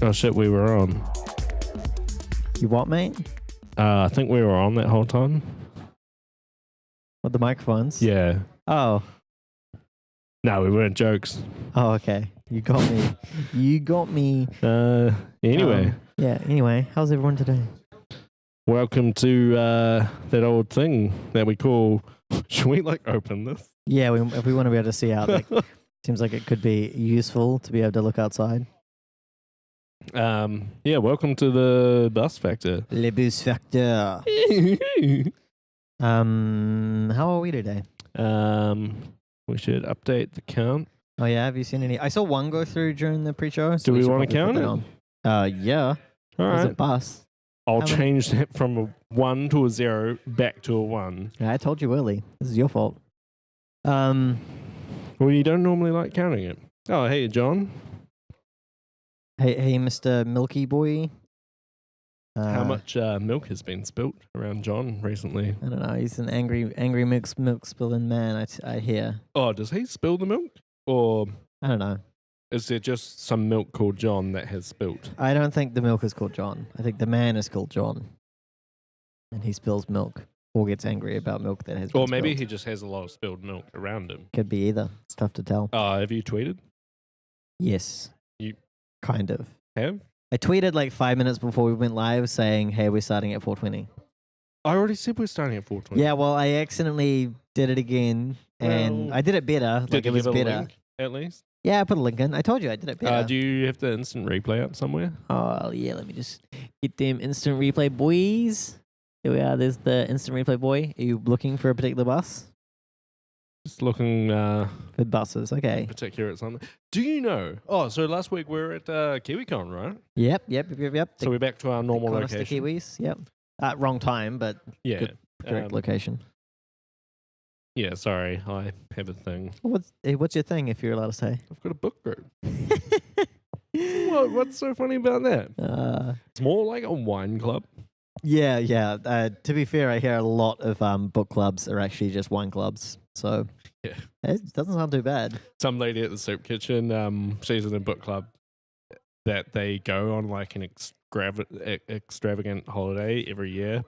Oh shit, we were on. You what, mate? I think we were on that whole time. With the microphones? Yeah. Oh. No, we weren't jokes. Oh, okay. You got me. You got me. Anyway. Anyway, how's everyone today? Welcome to that old thing that we call... Should we open this? Yeah, if we want to be able to see out, seems like it could be useful to be able to look outside. Yeah, welcome to the Bus Factor. Le Bus Factor. How are we today? We should update the count. Oh yeah, have you seen any? I saw one go through during the pre-show. Do we want to count it? Yeah. All There's right. a bus. I'll change that from a 1 to a 0 back to a 1. Yeah, I told you early. This is your fault. Well, you don't normally like counting it. Oh, hey, John. Hey, Mr. Milky Boy. How much milk has been spilt around John recently? I don't know. He's an angry milk spilling man. I hear. Oh, does he spill the milk, or I don't know. is there just some milk called John that has spilt? I don't think the milk is called John. I think the man is called John, and he spills milk or gets angry about milk that has been Or maybe spilled. he just has a lot of spilled milk around him. Could be either. It's tough to tell. Have you tweeted? Yes. You kind of. have? I tweeted 5 minutes before we went live saying, "Hey, we're starting at 4:20." I already said we're starting at 4:20. Yeah, well, I accidentally did it again, and Well, I did it better. Did It you was give it a better. link, at least? Yeah, I put a link in. I told you I did it better. Do you have the instant replay up somewhere? Oh, yeah, let me just get them instant replay boys. Here we are. There's the instant replay boy. Are you looking for a particular bus? Just looking For buses, okay. particular at something. Do you know? Oh, so last week we were at KiwiCon, right? Yep. So we're back to our normal Cornister location. Kiwis, yep. Wrong time, but Yeah. good, correct location. Yeah, sorry. I have a thing. What's your thing, if you're allowed to say? I've got a book group. What's so funny about that? It's more like a wine club. Yeah. To be fair, I hear a lot of book clubs are actually just wine clubs. So Yeah. it doesn't sound too bad. Some lady at the soup kitchen, she's in a book club that they go on an extravagant holiday every year.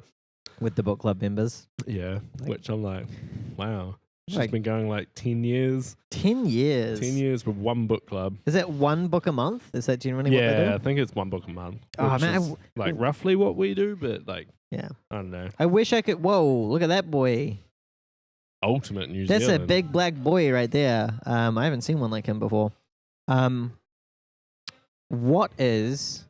With the book club members. Yeah, which I'm like, wow. She's Like- been going 10 years. 10 years. 10 years with one book club. Is that one book a month? Is that generally what they Yeah, I do? think it's one book a month. Oh, Which man, is roughly what we do, but Yeah. I don't know. I wish I could. Whoa, look at that boy. Ultimate New That's Zealand. a big black boy right there. I haven't seen one like him before. What is...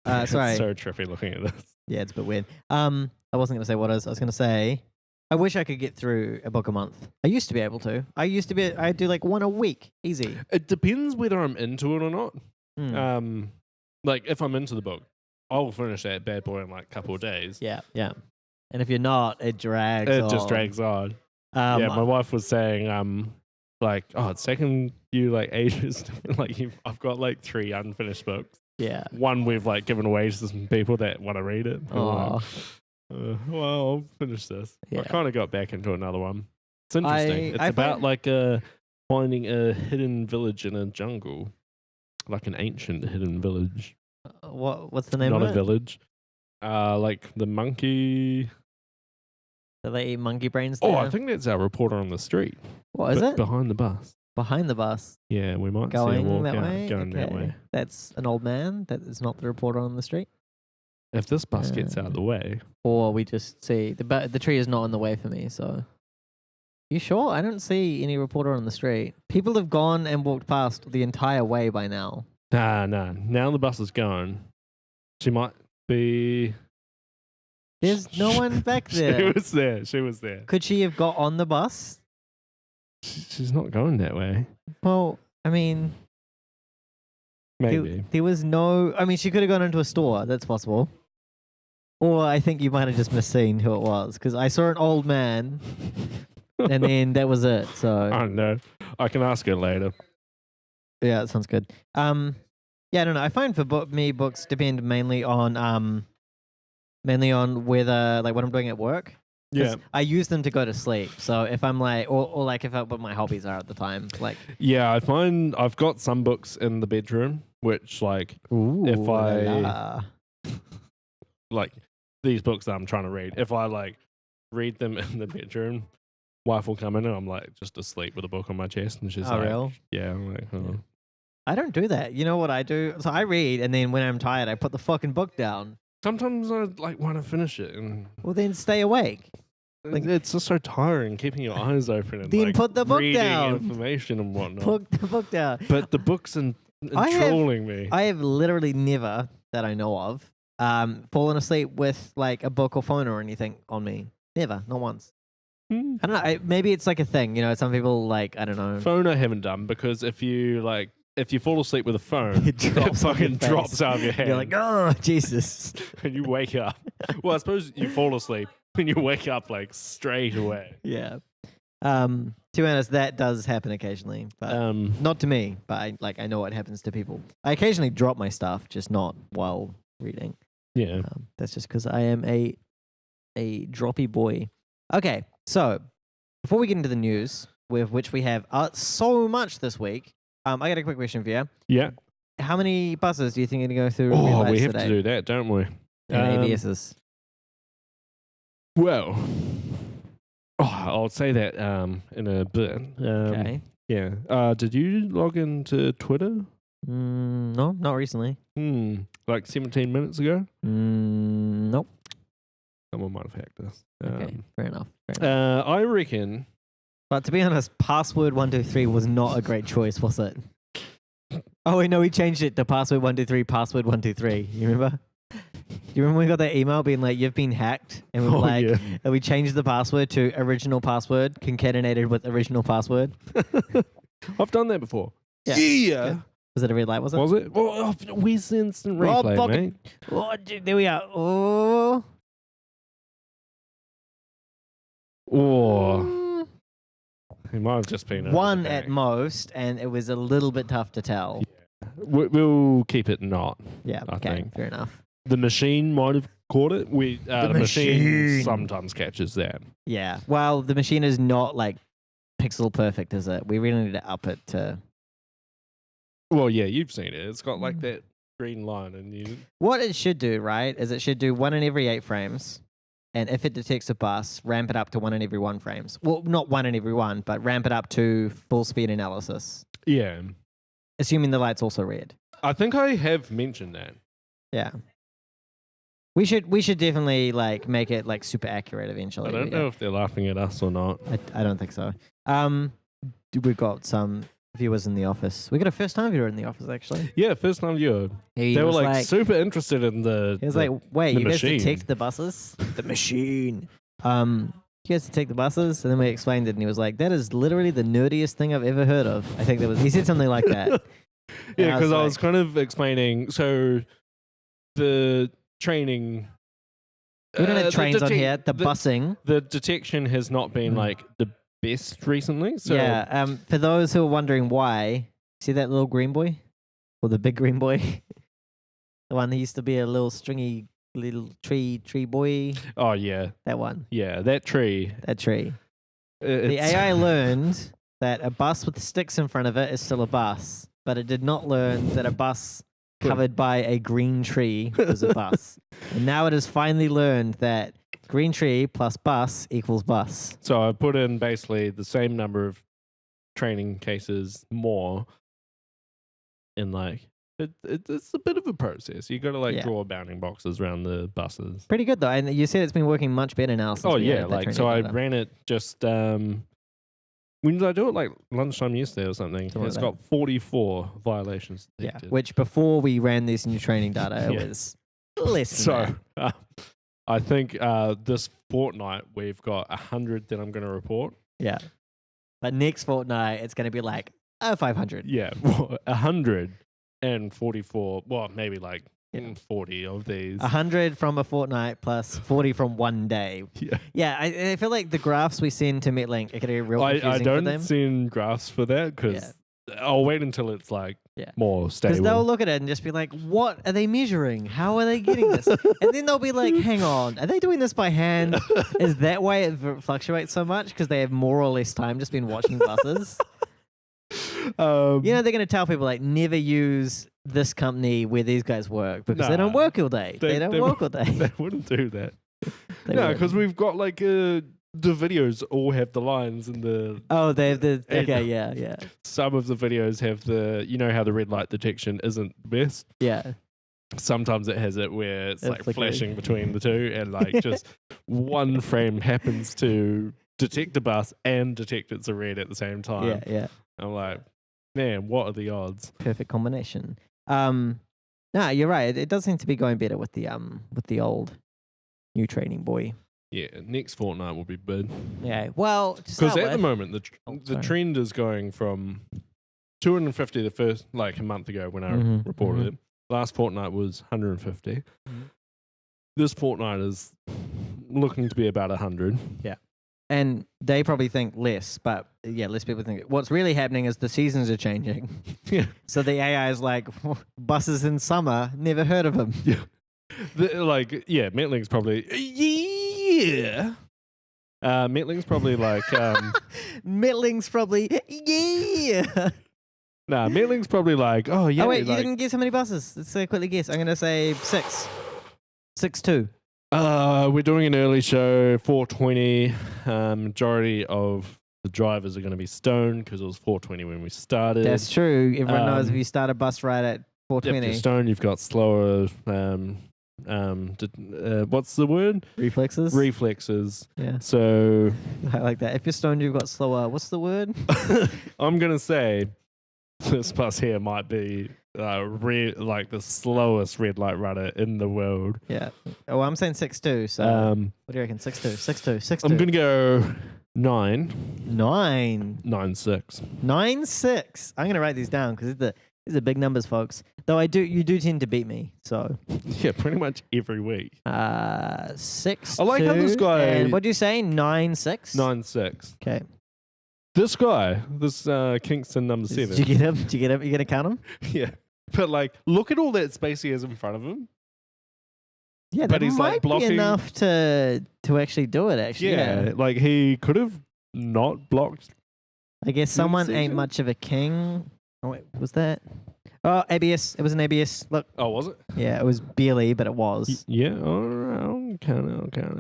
sorry. It's so trippy looking at this. Yeah, it's a bit weird. I wasn't going to say what is. I was going to say, I wish I could get through a book a month. I used to be able to. I'd do one a week. Easy. It depends whether I'm into it or not. Hmm. If I'm into the book, I'll finish that bad boy in a couple of days. Yeah. And if you're not, it drags It on. just drags on. Yeah, my wife was saying, it's taken you ages. I've got 3 unfinished books. Yeah. One we've given away to some people that want to read it. I'm Oh. well, I'll finish this. Yeah. I kind of got back into another one. It's interesting. It's I about finding a hidden village in a jungle, an ancient hidden village. What's the name Not of a it? village. The monkey. Do they eat monkey brains there? Oh, I think that's our reporter on the street. What is it? Behind the bus. Behind the bus. Yeah, we might see a Going walk that out way? going that Okay. way. That's an old man. That is not the reporter on the street. If this bus gets out of the way. Or we just see... The tree is not in the way for me, so... You sure? I don't see any reporter on the street. People have gone and walked past the entire way by now. Nah. Now the bus is going. She might be... There's no one back there. She was there. Could she have got on the bus? She's not going that way. Well, I mean... Maybe. There was no... I mean, she could have gone into a store. That's possible. Or I think you might have just misseen who it was. Because I saw an old man, and then that was it. So I don't know. I can ask her later. yeah, that sounds good. Yeah, I don't know. I find for me, books depend mainly on whether what I'm doing at work. Yeah. I use them to go to sleep. So if I'm like, or like if what my hobbies are at the time, like Yeah, I find I've got some books in the bedroom, which like if I like these books that I'm trying to read, if I like read them in the bedroom, wife will come in and I'm like just asleep with a book on my chest, and she's like, real? yeah, I'm like, oh. I don't do that. You know what I do? So I read, and then when I'm tired, I put the fucking book down. Sometimes I like want to finish it, and Well, then stay awake. Like, it's just so tiring keeping your eyes open and then like put the book reading down. information and whatnot. Put the book down. But the book's enthralling me. I have literally never, that I know of, fallen asleep with like a book or phone or anything on me. Never, not once. I don't know. Maybe it's like a thing, you know. Some people like, I don't know. Phone I haven't done, because if you fall asleep with a phone, It drops on fucking your face. drops out of your hand. You're like, oh Jesus. And you wake up. Well, I suppose you fall asleep and you wake up like straight away. Yeah. To be honest, that does happen occasionally, but not to me. But I know what happens to people. I occasionally drop my stuff, just not while reading. Yeah. That's just because I am a droppy boy. Okay, so before we get into the news, with which we have so much this week, I got a quick question for you. Yeah. How many buses do you think are going to go through? Oh, we have to do that, don't we? And ABSs. Well, I'll say that in a bit. Okay. Yeah. Did you log into Twitter? No, not recently. Like 17 minutes ago? Nope. Someone might have hacked us. Okay, fair enough. I reckon. But to be honest, password 123 was not a great choice, was it? Oh wait, no, we changed it to password 123, password 123. You remember? Do you remember we got that email being like, "You've been hacked," and we were and we changed the password to original password concatenated with original password. I've done that before. Yeah. Yeah. Was it a red light? Was it? Was it? Well, where's the instant replay, mate? Oh, dude, there we are. Oh. Or it might have just been one at most, and it was a little bit tough to tell. Yeah. We'll keep it not. Yeah, I think. Fair enough. The machine might have caught it. The machine sometimes catches that. Yeah. Well, the machine is not like pixel perfect, is it? We really need to up it to. Well, yeah, you've seen it. It's got like that green line, and you. What it should do, right, is it should do 1 in every 8 frames. And if it detects a bus, ramp it up to 1 in every 1 frames. Well, not 1 in every 1, but ramp it up to full speed analysis. Yeah. Assuming the light's also red. I think I have mentioned that. Yeah. We should definitely like make it like super accurate eventually. I don't know if they're laughing at us or not. I don't think so. We've got some viewers in the office. We got a first time viewer in the office actually. Yeah, first time viewer. They were like super interested in the. He was like, "Wait, you guys machine. detect the buses? The machine. You guys detect the buses?" And then we explained it, and he was like, "That is literally the nerdiest thing I've ever heard of." I think he said something like that. Yeah, because I was kind of explaining. So the training. We don't have trains on here. The busing. The detection has not been like the best recently. So yeah. For those who are wondering why, see that little green boy, or the big green boy, the one that used to be a little stringy little tree boy. Oh yeah, that one. Yeah, that tree. That tree. The AI learned that a bus with sticks in front of it is still a bus, but it did not learn that a bus covered by a green tree was a bus. And now it has finally learned that green tree plus bus equals bus. So I put in basically the same number of training cases more in like it's a bit of a process. You got to draw bounding boxes around the buses. Pretty good though. And you said it's been working much better now. Since I ran it just when did I do it? Like lunchtime yesterday or something. It's got 44 violations detected. Yeah, which before we ran this new training data, it was less than that. I think this fortnight we've got 100 that I'm going to report. Yeah. But next fortnight, it's going to be like 500. Yeah, 144. Well, maybe like 40 of these. 100 from a fortnight plus 40 from one day. Yeah. Yeah, I feel like the graphs we send to MetLink are going to be real confusing I for don't them. send graphs for that because I'll wait until it's like Yeah. more Because stable. they'll look at it and just be like, what are they measuring? How are they getting this? And then they'll be like, hang on, are they doing this by hand? Is that why it fluctuates so much? Because they have more or less time just been watching buses? They're going to tell people like, never use this company where these guys work because they don't work all day. They don't work all day. They wouldn't do that. They No, wouldn't. because we've got like the videos all have the lines and the. Oh, they have the. Okay, yeah. Some of the videos have the. You know how the red light detection isn't the best. Yeah. Sometimes it has it where it's like flickering. flashing between the two, and like just one frame happens to detect a bus and detect it's a red at the same time. Yeah. I'm like, man, what are the odds? Perfect combination. No, you're right. It does seem to be going better with the old new training boy. Yeah, next fortnight will be big. Yeah. Well, Because at the moment the sorry. trend is going from 250 the first like a month ago when I Mhm, reported it. Last fortnight was 150. This fortnight is looking to be about 100. Yeah. And they probably think less, but yeah, less people think it. What's really happening is the seasons are changing. Yeah. So the AI is like, buses in summer, never heard of them. Yeah. Metling's probably yeah. Metling's probably like Metling's probably, yeah. nah, Metling's probably like, oh yeah. Oh, wait, you like, didn't guess how many buses? Let's quickly guess. I'm going to say 6. 6-2. we're doing an early show, 4:20. Majority of the drivers are going to be stoned because it was 4:20 when we started. That's true. Everyone knows if you start a bus ride at If 4:20. you're stoned, you've got slower. What's the word? Reflexes. Reflexes. Yeah, So I like that. If you're stoned, you've got slower. What's the word? I'm gonna say this bus here might be like the slowest red light runner in the world. Yeah. Oh, I'm saying 6-2. So what do you reckon? 6-2. 6-2. 6-2. I'm gonna go 9. 9. 9-6. 9-6. I'm gonna write these down because these are big numbers, folks. Though you do tend to beat me. So Yeah, pretty much every week. 6. I like how this guy- And what do you say? 9-6. 9-6. Okay. This guy, this Kingston number 7. Did you get him? Did you get him? You gonna count him? Yeah, but like, look at all that space he has in front of him. Yeah, But that he's, might like, be blocking- enough to actually do it. Actually, Yeah, like he could have not blocked. I guess someone ain't season? much of a king. Oh wait, was that? Oh, ABS. It was an ABS. Look, Oh, was it? yeah, it was barely, but it was. Yeah. All right. I'll count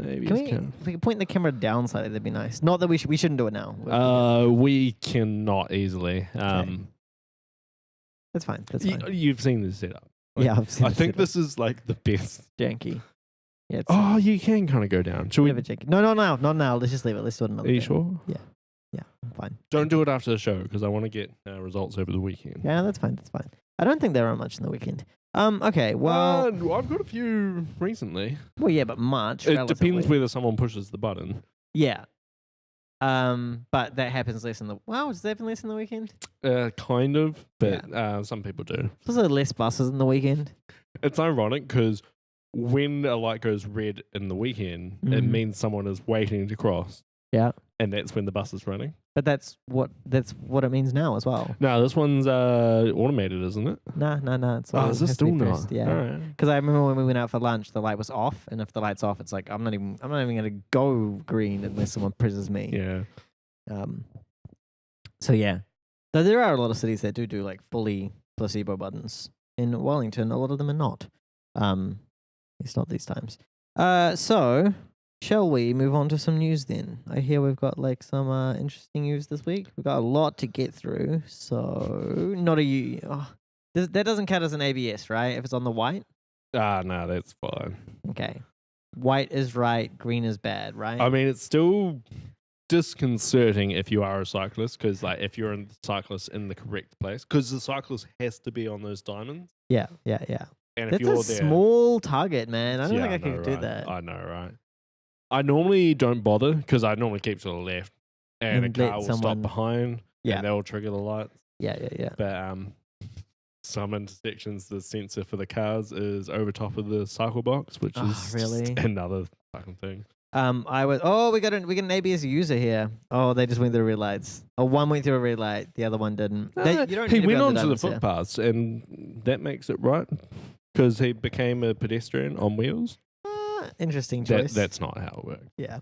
it. If we could point the camera down slightly, that'd be nice. Not that we shouldn't do it now. We cannot easily. That's fine. That's fine. You've seen this setup. Yeah, I've seen I it think set up. this is like the best. janky. Yeah, it's Oh, you can kind of go down. Should we? bit of a janky. No, not now. Let's just leave it. Let's do it another Are you day. sure? Yeah, I'm fine. Don't do it after the show because I want to get results over the weekend. Yeah, that's fine. That's fine. I don't think there are much in the weekend. Okay. Well, I've got a few recently. yeah, but much. It depends relatively. whether someone pushes the button. Yeah. But that happens less in the. Wow, does that happen less in the weekend? Kind of, but some people do. There's also less buses in the weekend. It's ironic because when a light goes red in the weekend, it Mhm. means someone is waiting to cross. Yeah. And that's when the bus is running. But that's what it means now as well. No, this one's automated, isn't it? Nah. It's Oh, is this has to be still not? pressed, Yeah. All right. Because I remember when we went out for lunch, the light was off, and if the light's off, it's like I'm not even gonna go green unless someone presses me. Yeah. So yeah, though there are a lot of cities that do like fully placebo buttons. In Wellington, a lot of them are not. It's not these times. So shall we move on to some news then? I hear we've got like some interesting news this week. We've got a lot to get through. So not a you. Oh, that doesn't count as an ABS, right? If it's on the white. No, that's fine. Okay. White is right, green is bad, right? I mean, it's still disconcerting if you are a cyclist because, like, if you're a cyclist in the correct place, because the cyclist has to be on those diamonds. Yeah. And if That's you're a there, small target, man. I don't think I know, could do right? that. I know, right? I normally don't bother because I normally keep to the left, and a And let car will someone- stop behind, Yeah. and they'll trigger the lights. Yeah. But some intersections, the sensor for the cars is over top of the cycle box, which Oh, is really? just another fucking thing. I was. Oh, we got an ABS user here. Oh, they just went through red lights. Oh, one went through a red light. The other one didn't. You don't he need to be went on onto the diamonds here. footpaths, and that makes it right because he became a pedestrian on wheels. Interesting choice. That's not how it works. Yeah.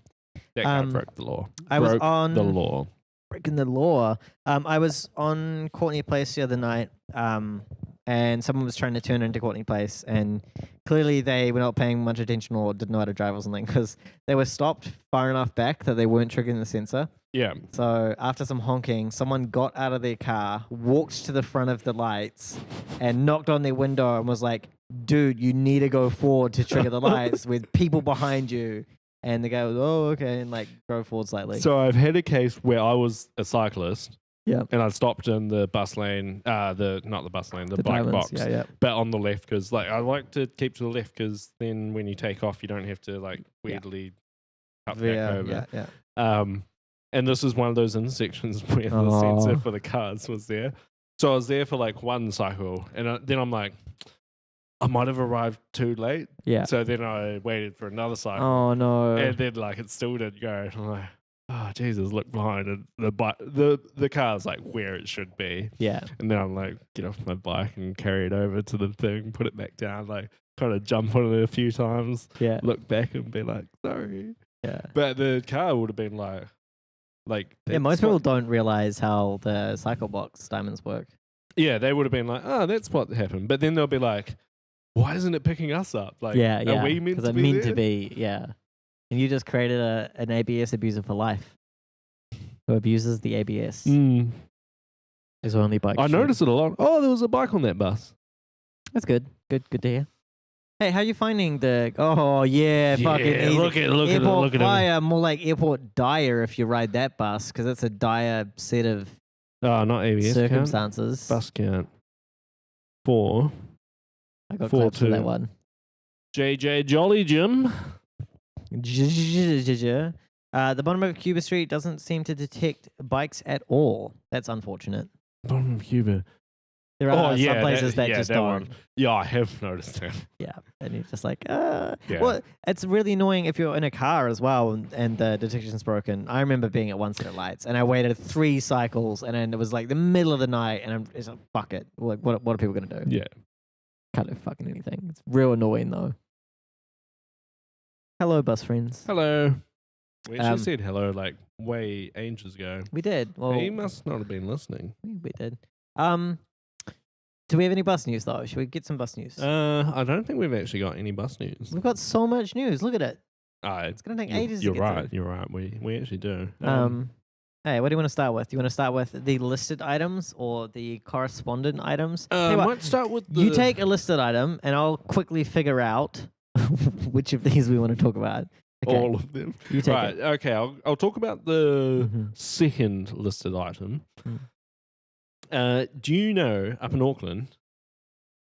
That guy broke the law. I was on the law. Breaking the law. I was on Courtney Place the other night, and someone was trying to turn into Courtney Place, and clearly they were not paying much attention or didn't know how to drive or something because they were stopped far enough back that they weren't triggering the sensor. Yeah. So after some honking, someone got out of their car, walked to the front of the lights, and knocked on their window and was like, "Dude, you need to go forward to trigger the lights with people behind you." And the guy was, "Oh, okay," and like drove forward slightly. So I've had a case where I was a cyclist. Yeah. And I stopped in the bus lane, not the bus lane, the bike diamonds, box. yeah. But on the left, because like I like to keep to the left because then when you take off, you don't have to like weirdly cut back over. Yeah. And this is one of those intersections where the sensor for the cars was there. So I was there for like one cycle, and then I'm like, I might have arrived too late. Yeah. So then I waited for another cycle. Oh no. And then like it still didn't go. And I'm like, oh Jesus, look behind, and the car's like where it should be. Yeah. And then I'm like, get off my bike and carry it over to the thing, put it back down, like kind of jump on it a few times. Yeah. Look back and be like, sorry. Yeah. But the car would have been like yeah. Most people don't realize how the cycle box diamonds work. Yeah, they would have been like, oh, that's what happened. But then they'll be like, why isn't it picking us up? Like, are we meant to be meant there? to be, yeah. And you just created an ABS abuser for life who abuses the ABS. There's only bikes. I noticed it a lot. Oh, there was a bike on that bus. That's good. Good to hear. Hey, how are you finding the? Oh yeah, fucking easy. Look at Airport him. Fire, more like Airport Dire if you ride that bus because it's a dire set of not ABS circumstances. Count. Bus count 4. I got clips for that one. JJ Jolly Jim. The bottom of Cuba Street doesn't seem to detect bikes at all. That's unfortunate. Bottom of Cuba. There are some places that just don't. One. Yeah, I have noticed that. Yeah, and you're just like, Well, it's really annoying if you're in a car as well and the detection's broken. I remember being at one set of lights and I waited 3 cycles and then it was like the middle of the night and it's like, fuck it. Like, what are people going to do? Yeah. Can't do fucking anything. It's real annoying though. Hello, bus friends. Hello. We actually said hello like way ages ago. We did. Well, he must not have been listening. We did. Do we have any bus news though? Should we get some bus news? I don't think we've actually got any bus news. We've got so much news. Look at it. It's gonna take ages. You're to get right. through. You're right. We actually do. Hey, what do you want to start with? Do you want to start with the listed items or the correspondent items? I might start with You take a listed item, and I'll quickly figure out which of these we want to talk about. Okay. All of them. You take it. Okay. I'll talk about the second listed item. Do you know up in Auckland,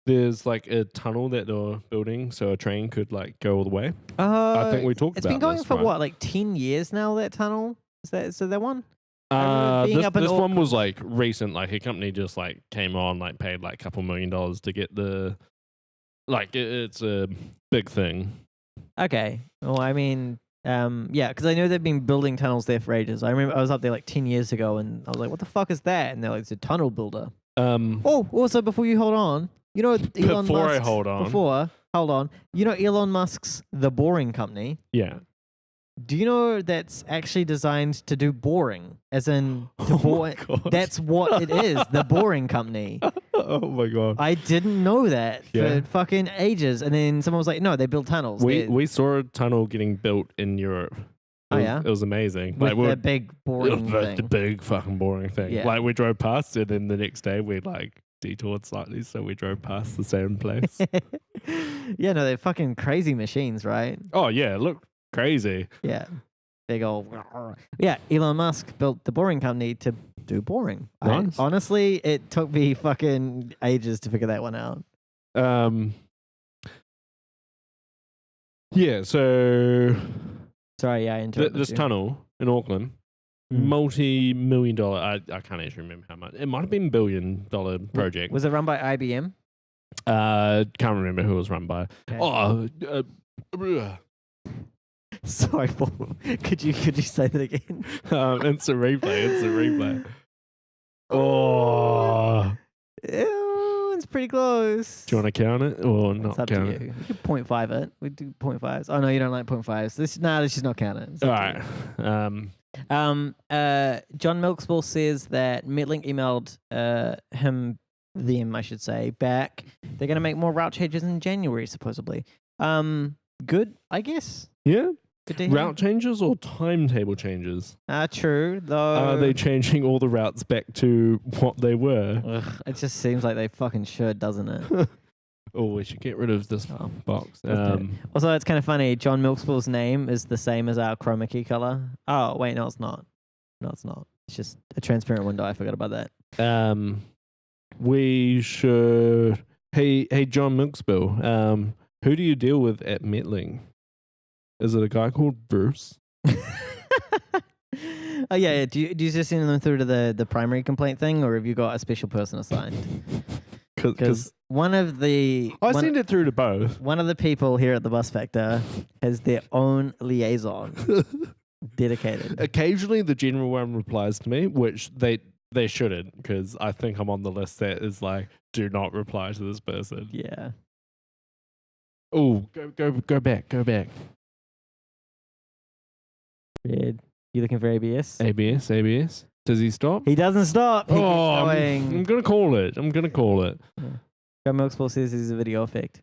there's like a tunnel that they're building so a train could like go all the way? I think we talked about It's been going this, for right? what, like 10 years now, that tunnel? Is that one? This one was like recent. Like a company just like came on, like paid like a couple $1 million to get the, like it's a big thing. Okay. Well, I mean, yeah, because I know they've been building tunnels there for ages. I remember I was up there like 10 years ago and I was like, what the fuck is that? And they're like, it's a tunnel builder. Also, before you hold on, you know Elon before Musk's, I hold on. Hold on. You know Elon Musk's The Boring Company? Yeah. Do you know that's actually designed to do boring? As in, to bore. That's what it is, The Boring Company. Oh my God. I didn't know that for fucking ages. And then someone was like, no, they build tunnels. We saw a tunnel getting built in Europe. It was amazing. With the big boring thing. The big fucking boring thing. Yeah. Like we drove past it and the next day we like detoured slightly so we drove past the same place. Yeah, no, they're fucking crazy machines, right? Oh yeah, look crazy. Yeah. Big old. Yeah, Elon Musk built The Boring Company to do boring. Nice. Honestly, it took me fucking ages to figure that one out. Yeah, so sorry, I interrupted this you. tunnel in Auckland, multi-million-dollar. I can't actually remember how much. It might have been $1 billion project. Was it run by IBM? Can't remember who it was run by. Okay. Oh, Sorry, Paul. Could you say that again? Instant replay. Oh. Ew, it's pretty close. Do you want to count it or It's not up count to it? you. You could 0.5 it. We do 0.5s. Oh no, you don't like 0.5s. Let's just not count it. It's All up to right. you. Johnmilkspill says that Metlink emailed them, I should say, back. They're going to make more route changes in January, supposedly. Good, I guess. Yeah. Good to hear. Route changes or timetable changes? True, though. Are they changing all the routes back to what they were? Ugh, it just seems like they fucking should, doesn't it? Oh, we should get rid of this box. Also, it's kind of funny. Johnmilkspill's name is the same as our chroma key color. Oh, wait, no, it's not. No, it's not. It's just a transparent window. I forgot about that. We should. Hey, Johnmilkspill. Who do you deal with at Metlink? Is it a guy called Bruce? Oh yeah. Do you just send them through to the primary complaint thing, or have you got a special person assigned? Because one of the send it through to both. One of the people here at the Bus Factor has their own liaison dedicated. Occasionally, the general one replies to me, which they shouldn't, because I think I'm on the list that is like, do not reply to this person. Yeah. Oh, go back. Red. You looking for ABS? ABS. Does he stop? He doesn't stop. He keeps I'm going. gonna call it. Yeah. Johnmilkspill says he's a video effect.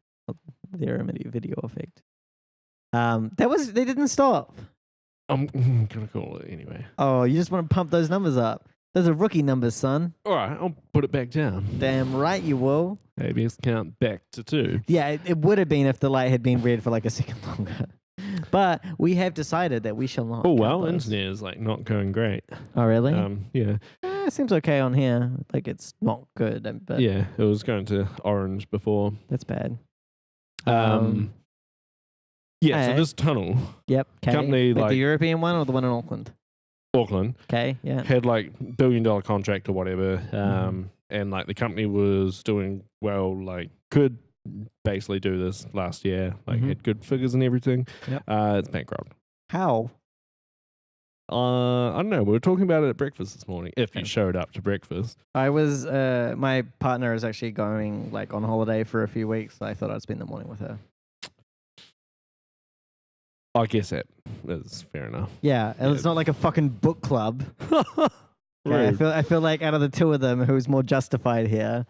They're a video effect. They didn't stop. I'm gonna call it anyway. Oh, you just want to pump those numbers up. Those are rookie numbers, son. All right, I'll put it back down. Damn right you will. ABS count back to 2. Yeah, it would have been if the light had been red for like a second longer. But we have decided that we shall not. Oh well, count those. internet is like not going great. Oh really? Yeah. It seems okay on here. Like it's not good, but Yeah, it was going to orange before. that's bad. Yeah, so this tunnel, Yep. Okay. company Wait, like the European one or the one in Auckland? Auckland, Okay. Yeah. had like $1 billion contract or whatever, and like the company was doing well, like could basically do this last year, like had good figures and everything. Yep. It's bankrupt. How? I don't know. We were talking about it at breakfast this morning. If you showed up to breakfast, I was. My partner is actually going like on holiday for a few weeks. So I thought I'd spend the morning with her. I guess that is fair enough. Yeah, it's not like a fucking book club. Right. I feel like out of the two of them, who's more justified here?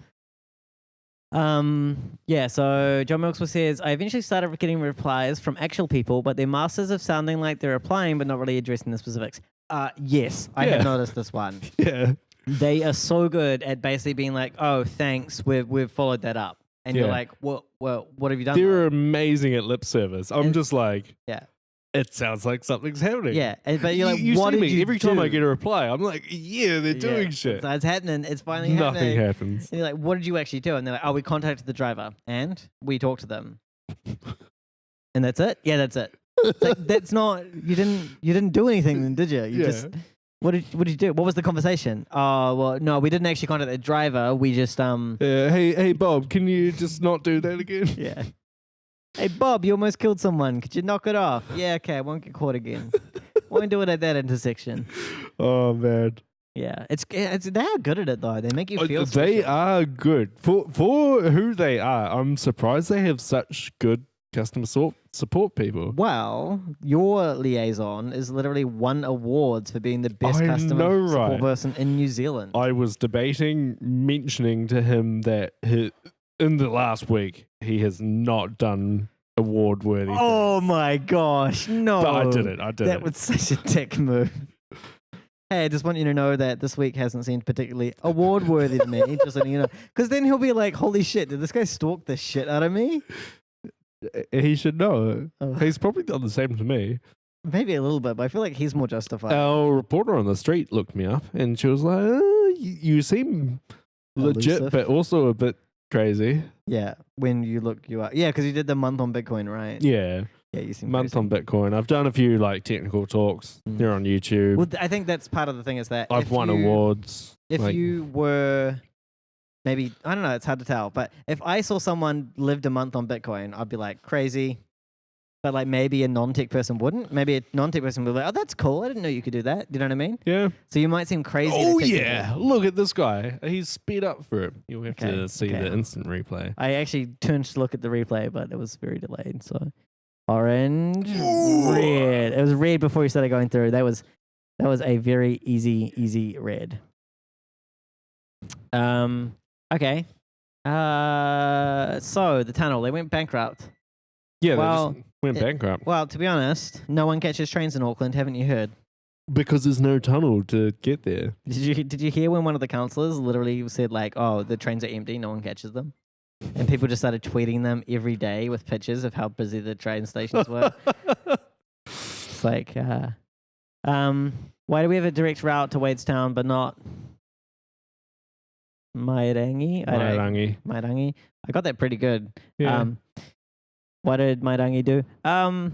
Yeah, so Johnmilkspill says, I eventually started getting replies from actual people, but they're masters of sounding like they're replying but not really addressing the specifics. Yes, I have noticed this one. Yeah. They are so good at basically being like, oh, thanks, we've followed that up. And you're like, what have you done? They're amazing at lip service. I'm just like, yeah. It sounds like something's happening. Yeah, but you're like, you what see did me you every do? time I get a reply. I'm like, yeah, they're doing shit. So it's happening. It's finally Nothing happening. happens. And you're like, what did you actually do? And they're like, oh, we contacted the driver and we talked to them. And that's it? Yeah, that's it. It's like, that's not, you didn't do anything then, did you? You just, what did you do? What was the conversation? Oh, well, no, we didn't actually contact the driver. We just, hey, Bob, can you just not do that again? Yeah. Hey, Bob, you almost killed someone. Could you knock it off? Yeah, okay, I won't get caught again. Won't do it at that intersection. Oh, man. Yeah, it's they are good at it, though. They make you feel They special. are good. For who they are, I'm surprised they have such good customer support people. Well, your liaison is literally won awards for being the best customer support person in New Zealand. I was debating mentioning to him that in the last week, he has not done award-worthy Oh things. my gosh, no. But I did it. That was such a dick move. Hey, I just want you to know that this week hasn't seemed particularly award-worthy to me. Just letting you know. Because then he'll be like, holy shit, did this guy stalk the shit out of me? He should know. Oh. He's probably done the same to me. Maybe a little bit, but I feel like he's more justified. Our reporter on the street looked me up and she was like, you seem legit, Elusive. but also a bit crazy. Yeah, when you up. Yeah, because you did the month on Bitcoin, right? Yeah. Yeah, you seem Month crazy. on Bitcoin. I've done a few like technical talks. They're on YouTube. Well, I think that's part of the thing is that I've won awards. If like, you were maybe, I don't know, it's hard to tell, but if I saw someone lived a month on Bitcoin, I'd be like, crazy. but like maybe a non-tech person wouldn't. Maybe a non-tech person would be like, oh, that's cool. I didn't know you could do that. You know what I mean? Yeah. So you might seem crazy. Oh, yeah. Look at this guy. He's speed up for it. You'll have to see the instant replay. I actually turned to look at the replay, but it was very delayed. So orange, red. It was red before you started going through. That was a very easy red. Okay. So the tunnel, they went bankrupt. Yeah, they just went bankrupt. Well, to be honest, no one catches trains in Auckland, haven't you heard? Because there's no tunnel to get there. Did you hear when one of the councillors literally said like, oh, the trains are empty, no one catches them? And people just started tweeting them every day with pictures of how busy the train stations were. It's like, why do we have a direct route to Wadestown but not Mairangi? Mairangi. I got that pretty good. Yeah. What did Mairangi do? To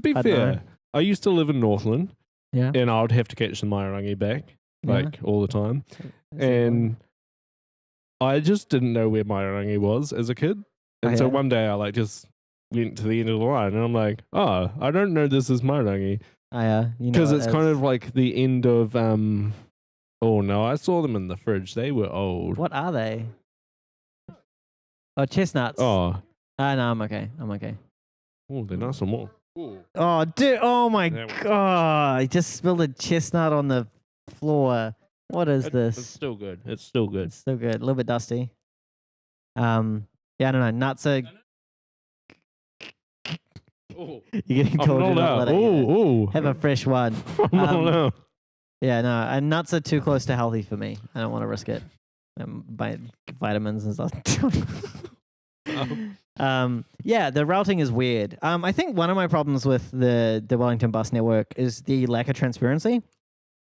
be fair, I used to live in Northland. Yeah. And I would have to catch the Mairangi back, all the time. And I just didn't know where Mairangi was as a kid. And so one day I just went to the end of the line and I'm like, oh, I don't know this is Mairangi. Because it's kind of like the end of, oh no, I saw them in the fridge. They were old. What are they? Oh, chestnuts. Oh. No, I'm okay. Oh, they're nice and warm. Oh, dude. Oh, my God. I just spilled a chestnut on the floor. What is this? It's still good. It's still good. It's still good. A little bit dusty. Yeah, I don't know. Nuts are... Oh. You're getting told you're not letting have a fresh one. No. Yeah, no. And nuts are too close to healthy for me. I don't want to risk it. By vitamins and stuff. Yeah, the routing is weird. I think one of my problems with the Wellington bus network is the lack of transparency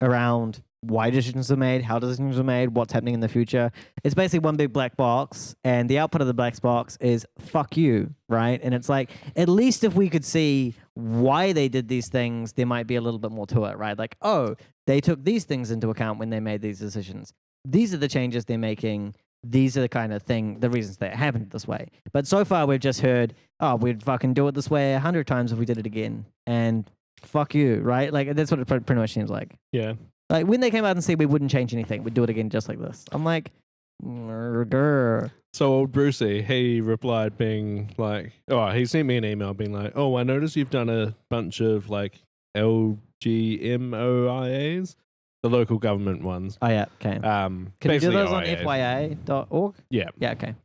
around why decisions are made, how decisions are made, what's happening in the future. It's basically one big black box, and the output of the black box is fuck you, right? And it's like, at least if we could see why they did these things, there might be a little bit more to it, right? Like, oh, they took these things into account when they made these decisions. These are the changes they're making. These are the kind of the reasons that it happened this way. But so far, we've just heard, oh, we'd fucking do it this way 100 times if we did it again. And fuck you, right? Like, that's what it pretty much seems like. Yeah. Like, when they came out and said we wouldn't change anything, we'd do it again just like this. I'm like, grr. So old Brucey, he replied being like, oh, he sent me an email being like, oh, I noticed you've done a bunch of like LGMOIAs. The local government ones. Oh, yeah, okay. Can you do those on fya.org? Yeah. Yeah, okay.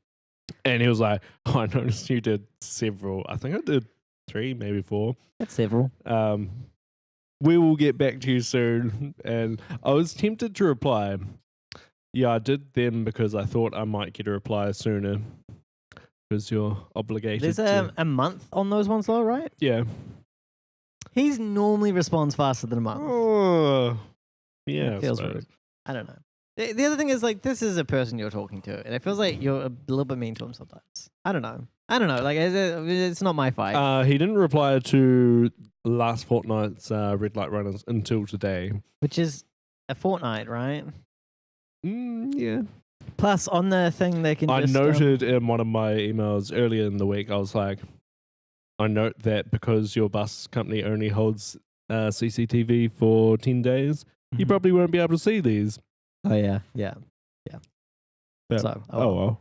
And he was like, oh, I noticed you did several. I think I did 3, maybe 4. That's several. We will get back to you soon. And I was tempted to reply, yeah, I did them because I thought I might get a reply sooner. Because you're obligated There's a month on those ones though, right? Yeah. He normally responds faster than a month. Oh. Yeah, it feels rude. I don't know. The other thing is, like, this is a person you're talking to, and it feels like you're a little bit mean to him sometimes. I don't know. Like, it's not my fight. He didn't reply to last fortnight's red light runners until today. Which is a fortnight, right? Yeah. Plus, on the thing, they can I noted in one of my emails earlier in the week, I was like, I note that because your bus company only holds CCTV for 10 days, you probably won't be able to see these. Oh, yeah. So, well.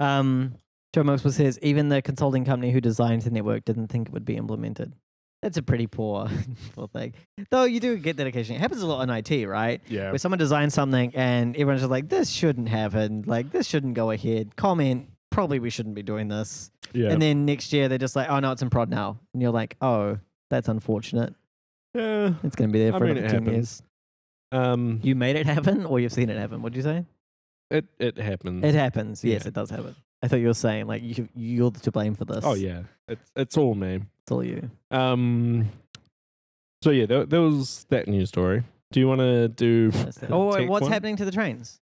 Johnmilkspill says, even the consulting company who designed the network didn't think it would be implemented. That's a pretty poor thing. Though you do get that occasionally. It happens a lot in IT, right? Yeah. Where someone designs something and everyone's just like, this shouldn't happen. Like, this shouldn't go ahead. Comment, probably we shouldn't be doing this. Yeah. And then next year they're just like, oh, no, it's in prod now. And you're like, oh, that's unfortunate. Yeah. It's going to be there for another 10 years. You made it happen, or you've seen it happen? What did you say? It happens. It happens. Yes, Yeah. it does happen. I thought you were saying like you're to blame for this. Oh yeah, it's all me. It's all you. So yeah, there was that news story. Do you want to do? What's happening to the trains?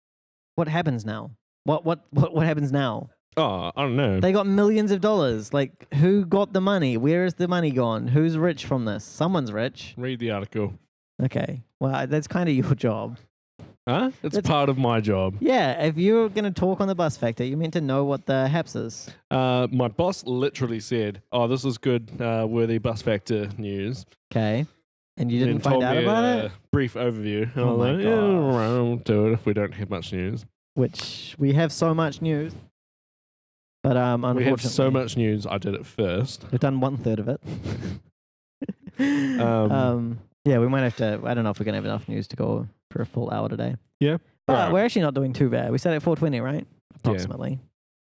What happens now? What happens now? Oh, I don't know. They got millions of dollars. Like, who got the money? Where is the money gone? Who's rich from this? Someone's rich. Read the article. Okay. Well, that's kind of your job. Huh? It's part of my job. Yeah, if you're going to talk on the bus factor, you're meant to know what the haps is. My boss literally said, "Oh, this is good, worthy bus factor news." Okay. And you And didn't then find told out me about a it? brief overview. And I Oh was my like, yeah, all gosh. right, we'll do it if we don't have much news. Which we have so much news. But unfortunately, We have so much news. I did it first. we've done 1/3 of it. Yeah, we might have to. I don't know if we're gonna have enough news to go for a full hour today. Yeah, But right. we're actually not doing too bad. We said at 4:20, right? Approximately.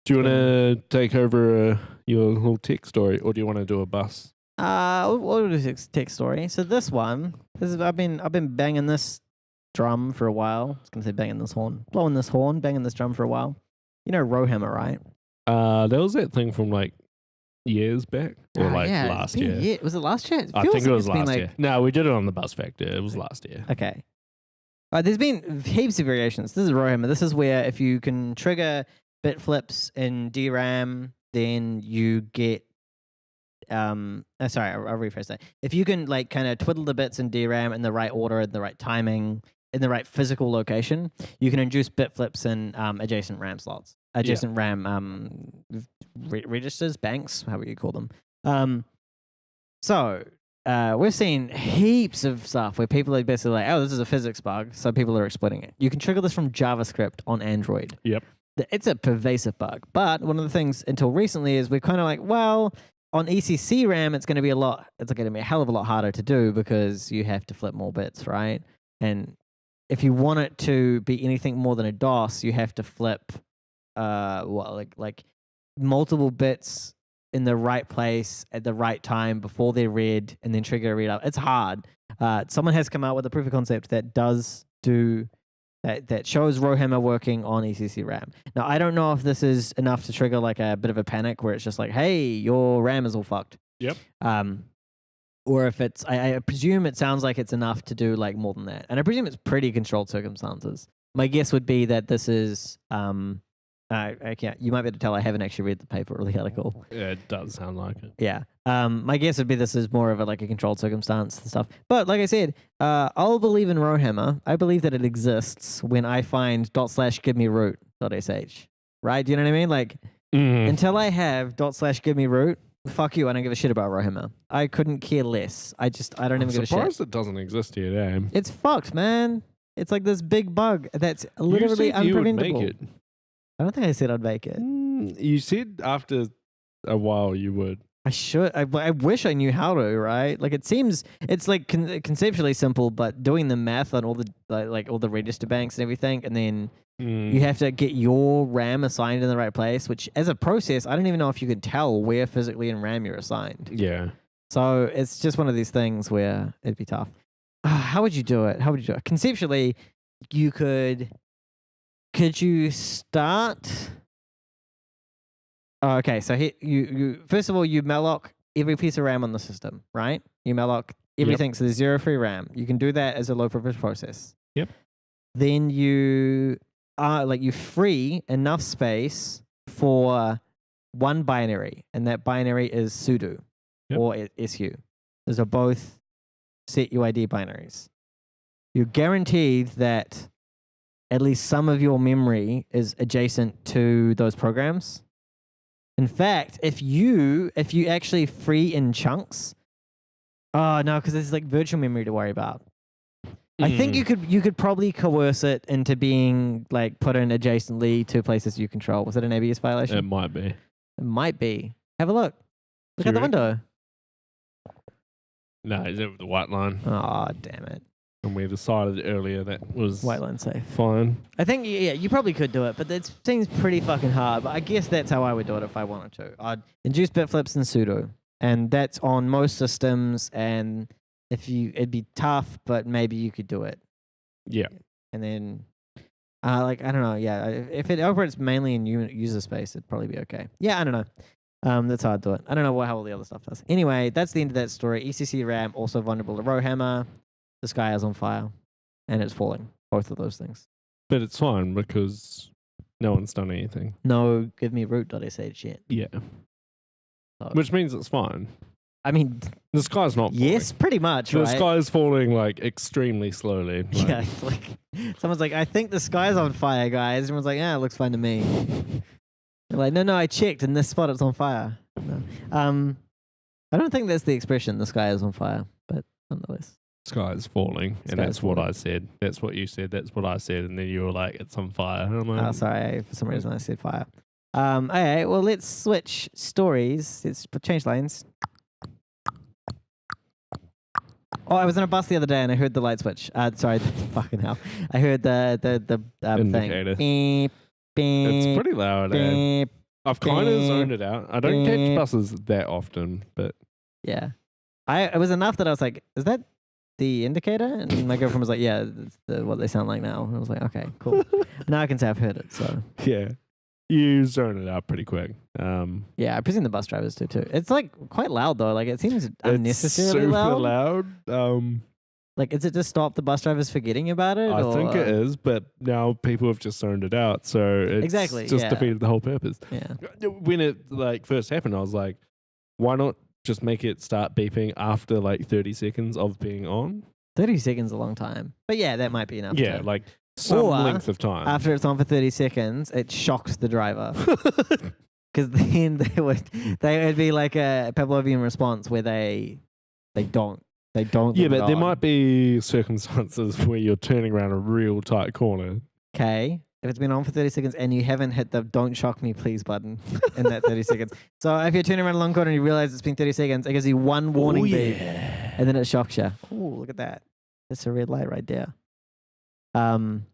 Do you want to take over your little tech story, or do you want to do a bus? We'll do this tech story. So this one, I've been banging this drum for a while. I was gonna say banging this horn, blowing this horn, banging this drum for a while. You know Rowhammer, right? There was that thing from like years back, or like yeah, last it's been year. Was it last year? I think it was last year. No, we did it on the bus factor. It was last year. Okay. There's been heaps of variations. This is Rowhammer. This is where if you can trigger bit flips in DRAM, then you get sorry, I'll rephrase that. If you can like kind of twiddle the bits in DRAM in the right order, in the right timing, in the right physical location, you can induce bit flips in adjacent RAM slots, adjacent RAM registers, banks, however you call them. So we're seeing heaps of stuff where people are basically like, oh, this is a physics bug, so people are exploiting it. You can trigger this from JavaScript on Android. Yep. It's a pervasive bug. But one of the things until recently is we're kind of like, well, on ECC RAM, it's going to be a hell of a lot harder to do because you have to flip more bits, right? And if you want it to be anything more than a DOS, you have to flip like multiple bits in the right place at the right time before they're read and then trigger a read up. It's hard. Someone has come out with a proof of concept that does do that shows Rowhammer working on ECC RAM. Now, I don't know if this is enough to trigger like a bit of a panic where it's just like, hey, your RAM is all fucked. Yep. Or if it's, I presume it sounds like it's enough to do like more than that. And I presume it's pretty controlled circumstances. My guess would be that this is, I can't, you might be able to tell I haven't actually read the paper or the article. Yeah, it does sound like it. Yeah. My guess would be this is more of a controlled circumstance and stuff. But like I said, I'll believe in Rowhammer. I believe that it exists when I find /givemeroot.sh. Right? Do you know what I mean? Like, until I have /givemeroot, fuck you, I don't give a shit about Rowhammer. I couldn't care less. I don't even give a shit. I'm surprised it doesn't exist yet, eh? It's fucked, man. It's like this big bug that's literally you said you would unpreventable. make it. I don't think I said I'd make it. You said after a while you would. I should. I wish I knew how to. Right? Like it seems it's like conceptually simple, but doing the math on all the all the register banks and everything, and then you have to get your RAM assigned in the right place. Which, as a process, I don't even know if you can tell where physically in RAM you're assigned. Yeah. So it's just one of these things where it'd be tough. How would you do it? Conceptually, you could. Could you start? Oh, okay, so here, you first of all you malloc every piece of RAM on the system, right? You malloc everything, so there's 0 free RAM. You can do that as a low privilege process. Yep. Then you you free enough space for one binary, and that binary is sudo or su. Those are both set UID binaries. You're guaranteed that at least some of your memory is adjacent to those programs. In fact, if you actually free in chunks, oh no, because there's like virtual memory to worry about. I think you could probably coerce it into being like put in adjacently to places you control. Was it an ABS violation? It might be. It might be. Have a look. Look out the window. No, is it the white line? Oh, damn it. And we decided earlier that was white line safe. Fine. I think, yeah, you probably could do it, but it seems pretty fucking hard. But I guess that's how I would do it if I wanted to. I'd induce bit flips in sudo. And that's on most systems. And it'd be tough, but maybe you could do it. Yeah. And then, I don't know. Yeah. If it operates mainly in user space, it'd probably be okay. Yeah, I don't know. That's how I'd do it. I don't know how all the other stuff does. Anyway, that's the end of that story. ECC RAM also vulnerable to Rowhammer. The sky is on fire, and it's falling. Both of those things. But it's fine because no one's done anything. No, give me root.sh yet. Yeah. So. Which means it's fine. I mean, The sky's not falling. yes, pretty much, The right? sky is falling like extremely slowly. Like, Yeah, it's like someone's like, I think the sky's on fire, guys. Everyone's like, yeah, it looks fine to me. They're like, no, I checked, in this spot it's on fire. No. I don't think that's the expression, the sky is on fire, but nonetheless. Sky is falling, Sky and is that's what falling. I said. That's what you said. That's what I said, and then you were like, "It's on fire." And I'm like, Oh, sorry, for some reason I said fire. Okay, well, let's switch stories. Let's change lanes. Oh, I was on a bus the other day and I heard the light switch. Sorry, fucking hell. I heard the Indicator. thing. Beep, It's beep, pretty loud. beep. I've kind of beep, zoned it out. I don't catch beep. buses that often, but Yeah. It was enough that I was like, is that the indicator? And my girlfriend was like, yeah, that's what they sound like now. And I was like, okay, cool. Now I can say I've heard it. So yeah, you zone it out pretty quick. yeah, I presume the bus drivers do too. It's like quite loud though. Like it seems unnecessarily it's super loud. loud. Like, is it to stop the bus drivers forgetting about it? I think it is, but now people have just zoned it out, so it's Exactly, just yeah. defeated the whole purpose. Yeah. When it like first happened, I was like, why not just make it start beeping after like 30 seconds of being on? 30 seconds is a long time. But yeah, that might be enough. Yeah, to- like some Or length of time. After it's on for 30 seconds, it shocks the driver. Because then it'd be like a Pavlovian response where they don't. Yeah, leave but it there on. might be circumstances where you're turning around a real tight corner. Okay. If it's been on for 30 seconds and you haven't hit the don't shock me please button in that 30 seconds. So if you're turning around a long corner and you realize it's been 30 seconds, it gives you one warning beep and then it shocks you. Oh, look at that. That's a red light right there. I'm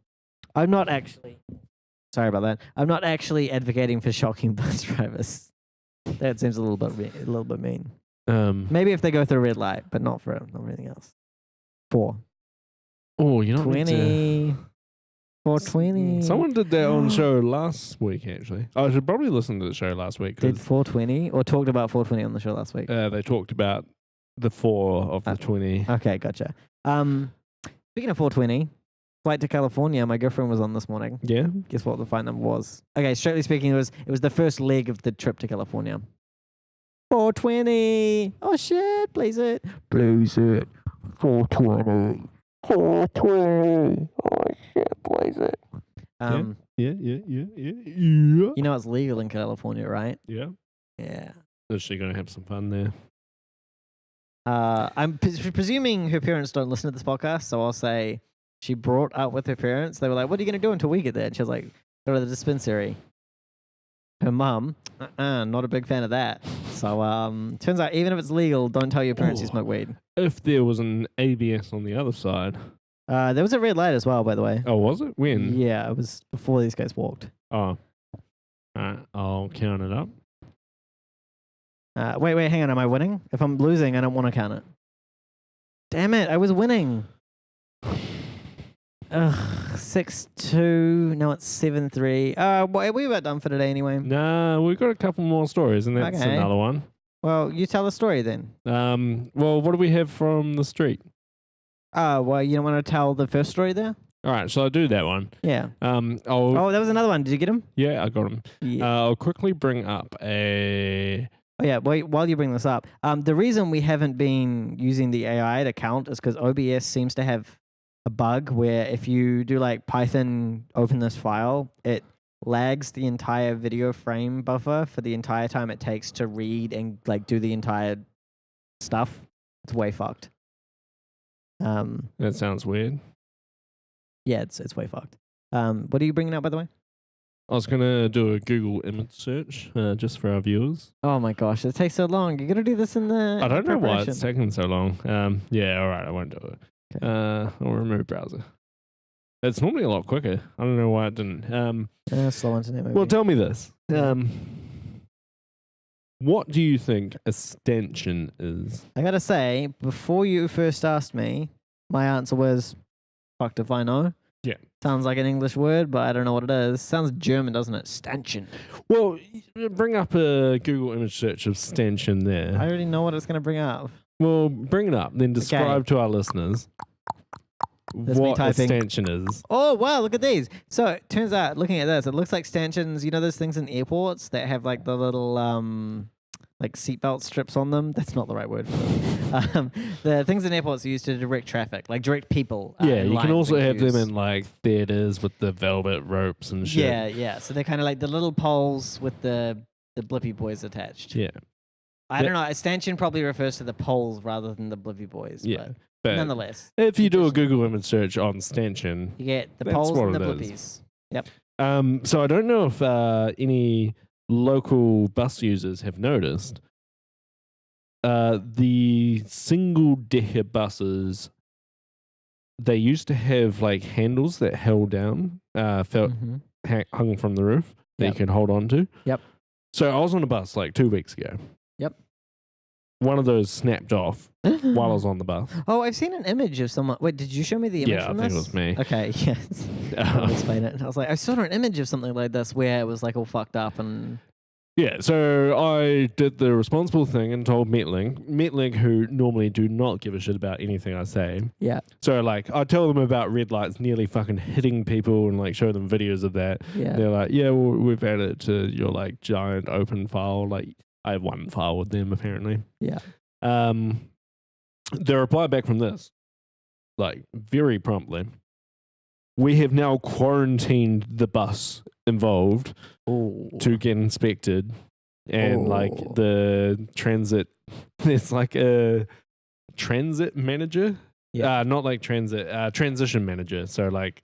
not actually, sorry about that. I'm not actually advocating for shocking bus drivers. That seems a little bit mean. Maybe if they go through a red light, but not for anything else. 4. Oh, you know, 20. 420. Someone did that on show last week, actually. I should probably listen to the show last week. Did 420 or talked about 420 on the show last week? They talked about the 4 of the 20. Okay, gotcha. Speaking of 420, flight to California, my girlfriend was on this morning. Yeah? Guess what the flight number was? Okay, straightly speaking, it was the first leg of the trip to California. 420. Oh shit, blaze it. Blaze it. 420. 420. Oh shit, blaze it. Yeah. You know it's legal in California, right? Yeah. Yeah. Is she going to have some fun there? I'm presuming her parents don't listen to this podcast, so I'll say she brought up with her parents. They were like, "What are you going to do until we get there?" And she was like, "Go to the dispensary." Her mum, not a big fan of that. So turns out even if it's legal, don't tell your parents you smoke weed. If there was an ABS on the other side. There was a red light as well, by the way. Oh, was it? When? Yeah, it was before these guys walked. Oh. Alright, I'll count it up. Wait, hang on. Am I winning? If I'm losing, I don't want to count it. Damn it, I was winning. Ugh, 6-2. Now it's 7-3. We about done for today anyway. Nah, we've got a couple more stories, and that's Okay. another one. Well, you tell the story then. Well, what do we have from the street? Well, you don't want to tell the first story there? All right, shall I do that one? Yeah. Oh, there was another one. Did you get him? yeah, I got him. Yeah. I'll quickly bring up a. Oh yeah, wait, while you bring this up, the reason we haven't been using the AI to count is because OBS seems to have a bug where if you do like Python open this file, it lags the entire video frame buffer for the entire time it takes to read and like do the entire stuff. It's way fucked. That sounds weird. Yeah, it's way fucked. What are you bringing up, by the way? I was gonna do a Google image search just for our viewers. Oh my gosh, it takes so long. You gotta do this in the. I don't know why preparation. it's taking so long. Yeah, all right, I won't do it. Okay. I'll remove browser. It's normally a lot quicker. I don't know why it didn't. Slow internet maybe. Well, tell me this. What do you think a stanchion is? I gotta say, before you first asked me, my answer was, fucked if I know. Yeah. Sounds like an English word, but I don't know what it is. Sounds German, doesn't it? Stanchion. Well, bring up a Google image search of stanchion there. I already know what it's gonna bring up. Well, bring it up, then describe to our listeners That's me what a typing. stanchion is. Oh, wow, look at these. So it turns out, looking at this, it looks like stanchions, you know those things in airports that have like the little, like seatbelt strips on them. That's not the right word for them. The things in airports are used to direct traffic, like direct people. Yeah, in you can lines also and have them queues. in like theaters with the velvet ropes and shit. Yeah. So they're kind of like the little poles with the blippy boys attached. Yeah. I don't know. A stanchion probably refers to the poles rather than the blippy boys. Yeah. But But nonetheless, if you do a Google image search on stanchion, you get the that's poles what and the it is. blippies. Yep. So I don't know if any local bus users have noticed the single decker buses. They used to have like handles that held down, hung from the roof that you can hold on to. Yep. So I was on a bus like 2 weeks ago. Yep. One of those snapped off while I was on the bus. Oh, I've seen an image of someone. Wait, did you show me the image Yeah, from I think this? it was me. Okay, yes. I'll explain it. I was like, I saw an image of something like this where it was like all fucked up and... Yeah, so I did the responsible thing and told Metlink, who normally do not give a shit about anything I say. Yeah. So like, I tell them about red lights nearly fucking hitting people and like show them videos of that. Yeah. They're like, yeah, well, we've added it to your like giant open file. Like, I have one file with them apparently. Yeah. The reply back from this, like very promptly, we have now quarantined the bus involved to get inspected, and like the transit, there's like a transit manager, not like transition manager. So like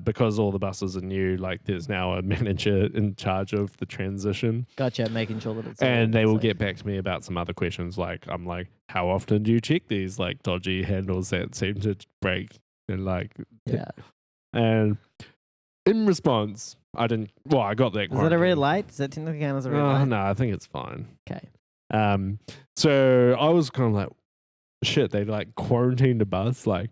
because all the buses are new, like there's now a manager in charge of the transition. Gotcha, making sure that it's... And they will get back to me about some other questions. Like, I'm like, how often do you check these like dodgy handles that seem to break? And like, and in response, I got that. Is that a red light? Does that technically count as a red light? No, I think it's fine. Okay. So I was kind of like, shit, they like quarantined a bus, like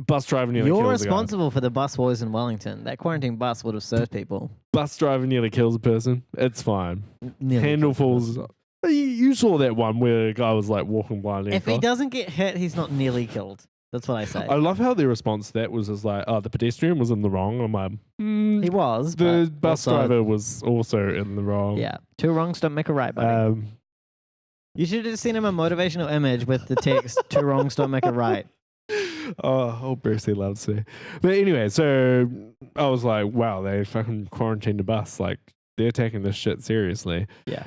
bus driver nearly kills You're a guy. responsible for the bus wars in Wellington. That quarantine bus would have served people. Bus driver nearly kills a person. It's fine. Nearly Handle falls. You saw that one where a guy was like walking blindly. If he doesn't get hit, he's not nearly killed. That's what I say. I love how their response to that was just like, oh, the pedestrian was in the wrong. I'm like, he was. The bus also, driver was also in the wrong. Yeah. Two wrongs don't make a right, buddy. You should have seen him a motivational image with the text, two wrongs don't make a right. Oh, Brucey loves it. But anyway, so I was like, wow, they fucking quarantined the bus. Like, they're taking this shit seriously. Yeah.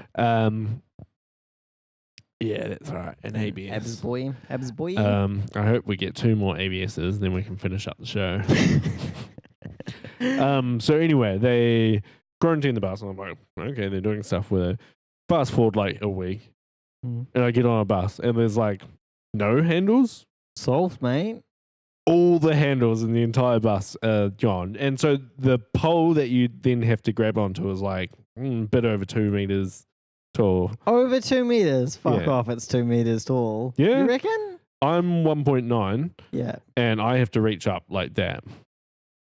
Yeah, that's right. An ABS. Abs boy. I hope we get 2 more ABSs, then we can finish up the show. So anyway, they quarantined the bus, and I'm like, okay, they're doing stuff with it. Fast forward like a week, and I get on a bus, and there's like no handles. Solved, mate. All the handles in the entire bus are gone. And so the pole that you then have to grab onto is like a bit over 2 meters tall. Over 2 meters? Fuck Yeah. off, it's 2 meters tall. Yeah. You reckon? I'm 1.9. Yeah. And I have to reach up like that.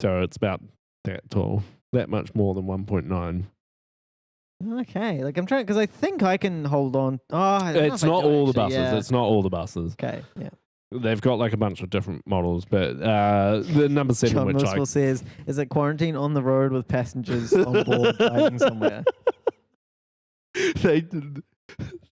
So it's about that tall. That much more than 1.9. Okay. Like I'm trying, because I think I can hold on. Oh, I don't know It's if I not do all the actually, buses. yeah. It's not all the buses. Okay, yeah. They've got like a bunch of different models, but the number 7, John which Milkspill says, is it quarantine on the road with passengers on board driving somewhere? they did.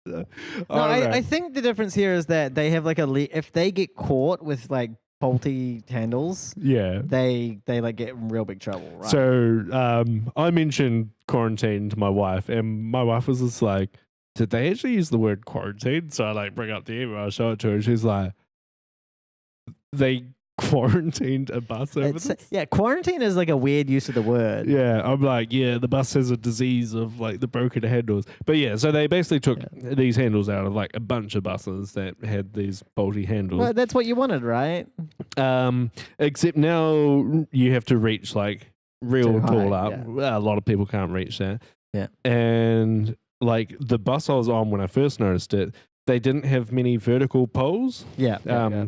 No, I think the difference here is that they have like if they get caught with like faulty handles, yeah, they like get in real big trouble, right? So I mentioned quarantine to my wife, and my wife was just like, did they actually use the word quarantine? So I like bring up the email, I show it to her, and she's like, they quarantined a bus over this? Yeah, quarantine is like a weird use of the word. Yeah, I'm like, yeah, the bus has a disease of like the broken handles. But yeah, so they basically took these handles out of like a bunch of buses that had these faulty handles. Well, that's what you wanted, right? Except now you have to reach like real tall up. Yeah. A lot of people can't reach that. Yeah. And like the bus I was on when I first noticed it, they didn't have many vertical poles. Yeah.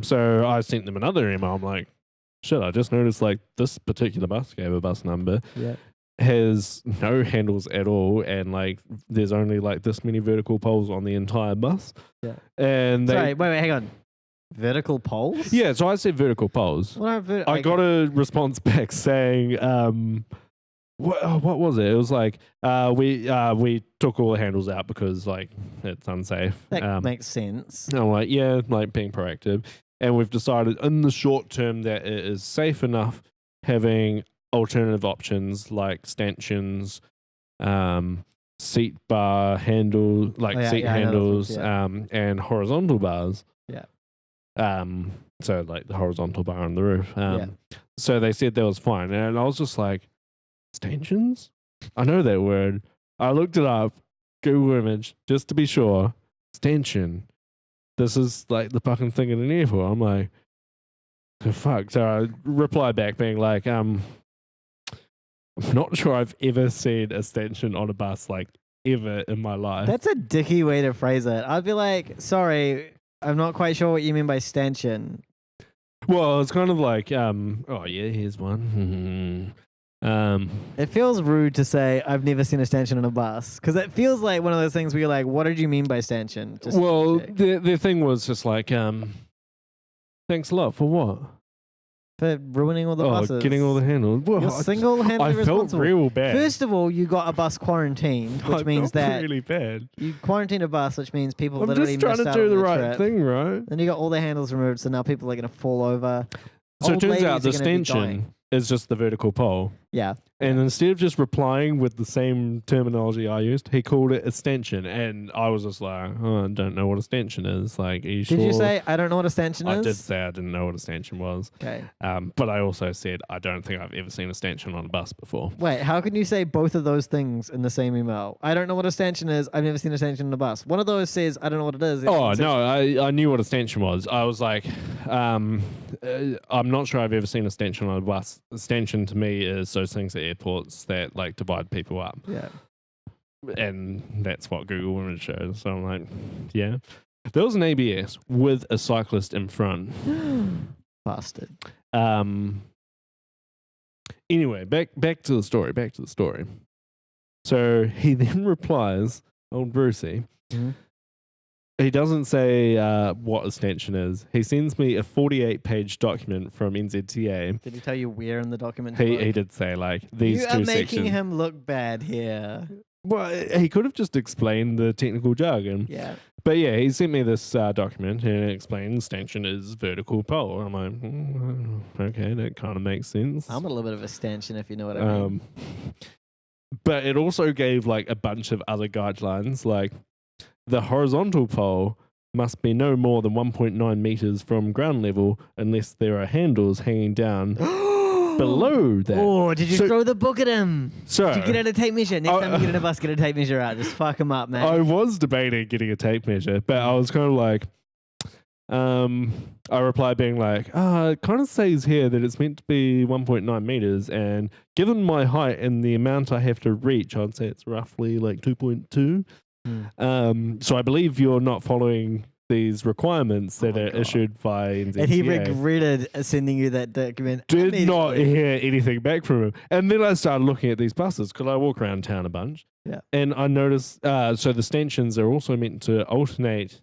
So I sent them another email. I'm like, shit, I just noticed like this particular bus, gave a bus number, has no handles at all. And like there's only like this many vertical poles on the entire bus. Yeah. And Sorry, wait, hang on. Vertical poles? Yeah, so I said vertical poles. What are I got a response back saying, what was it? It was like we took all the handles out because like it's unsafe. That makes sense. And I'm like, yeah, like being proactive. And we've decided in the short term that it is safe enough having alternative options like stanchions, seat bar handle, like seat handles, and horizontal bars. Yeah. So like the horizontal bar on the roof. So they said that was fine. And I was just like, stanchions? I know that word. I looked it up, Google image, just to be sure. Stanchion. This is like the fucking thing in an airport. I'm like, oh, fuck. So I reply back being like, I'm not sure I've ever seen a stanchion on a bus, like ever in my life. That's a dicky way to phrase it. I'd be like, sorry, I'm not quite sure what you mean by stanchion. Well, it's kind of like, oh yeah, here's one. It feels rude to say I've never seen a stanchion on a bus because it feels like one of those things where you're like, what did you mean by stanchion? Just the thing was just like, thanks a lot for what? For ruining all the buses. Getting all the handles. Well, You're single-handedly responsible. I felt real bad. First of all, you got a bus quarantined, which means that really bad. You quarantined a bus, which means people I'm literally just trying to do the right thing, right? Then you got all the handles removed, so now people are going to fall over. So it turns out the stanchion is just the vertical pole. Yeah. And instead of just replying with the same terminology I used, he called it a stanchion. And I was just like, oh, I don't know what a stanchion is. Like, are you sure? Did you say, I don't know what a stanchion is? I did say I didn't know what a stanchion was. Okay. But I also said, I don't think I've ever seen a stanchion on a bus before. Wait, how can you say both of those things in the same email? I don't know what a stanchion is. I've never seen a stanchion on a bus. One of those says, I don't know what it is. Oh, no, I knew what a stanchion was. I was like, I'm not sure I've ever seen a stanchion on a bus. A stanchion to me is those things at airports that like divide people up. Yeah. And that's what Google Image shows. So I'm like, yeah. There was an ABS with a cyclist in front. Bastard. Anyway, back to the story. So he then replies, old Brucey. Mm-hmm. He doesn't say what a stanchion is. He sends me a 48-page document from NZTA. Did he tell you where in the document? He did say, like, these two sections. You are making him look bad here. Well, he could have just explained the technical jargon. Yeah. But yeah, he sent me this document and it explains stanchion is vertical pole. I'm like, okay, that kind of makes sense. I'm a little bit of a stanchion, if you know what I mean. But it also gave, like, a bunch of other guidelines, like, the horizontal pole must be no more than 1.9 meters from ground level unless there are handles hanging down below that. Oh, did you throw the book at him? So, did you get out a tape measure? Next time you get in a bus, get a tape measure out. Just fuck him up, man. I was debating getting a tape measure, but I was kind of like, I replied being like, it kind of says here that it's meant to be 1.9 meters, and given my height and the amount I have to reach, I'd say it's roughly like 2.2. So I believe you're not following these requirements that are issued by NZTA. And he regretted sending you that document. Did not hear anything back from him. And then I started looking at these buses because I walk around town a bunch. Yeah. And I noticed, so the stanchions are also meant to alternate.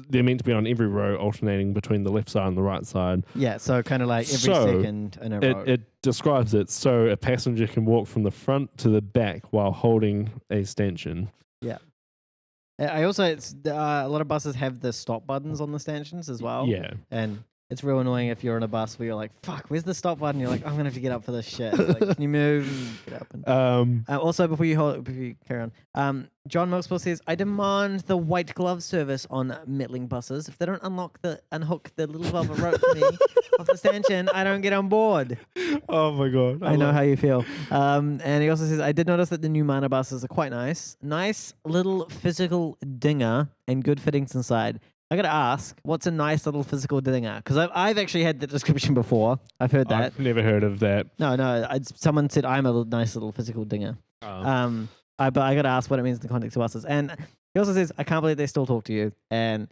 They're meant to be on every row, alternating between the left side and the right side. Yeah, so kind of like every second in a row. It describes it so a passenger can walk from the front to the back while holding a stanchion. Yeah. I also, a lot of buses have the stop buttons on the stanchions as well. Yeah. And it's real annoying if you're on a bus where you're like, fuck, where's the stop button? You're like, I'm going to have to get up for this shit. Like, can you move? And get up. And, also, before you carry on, Johnmilkspill says, I demand the white glove service on Mettling buses. If they don't unhook the little velvet rope for me off the stanchion, I don't get on board. Oh my God. I know how you feel. And he also says, I did notice that the new Mana buses are quite nice. Nice little physical dinger and good fittings inside. I gotta ask, what's a nice little physical dinger? Because I've actually had the description before. I've heard that. I've never heard of that. No. Someone said I'm a nice little physical dinger. Oh. But I gotta ask what it means in the context of buses. And he also says, I can't believe they still talk to you. And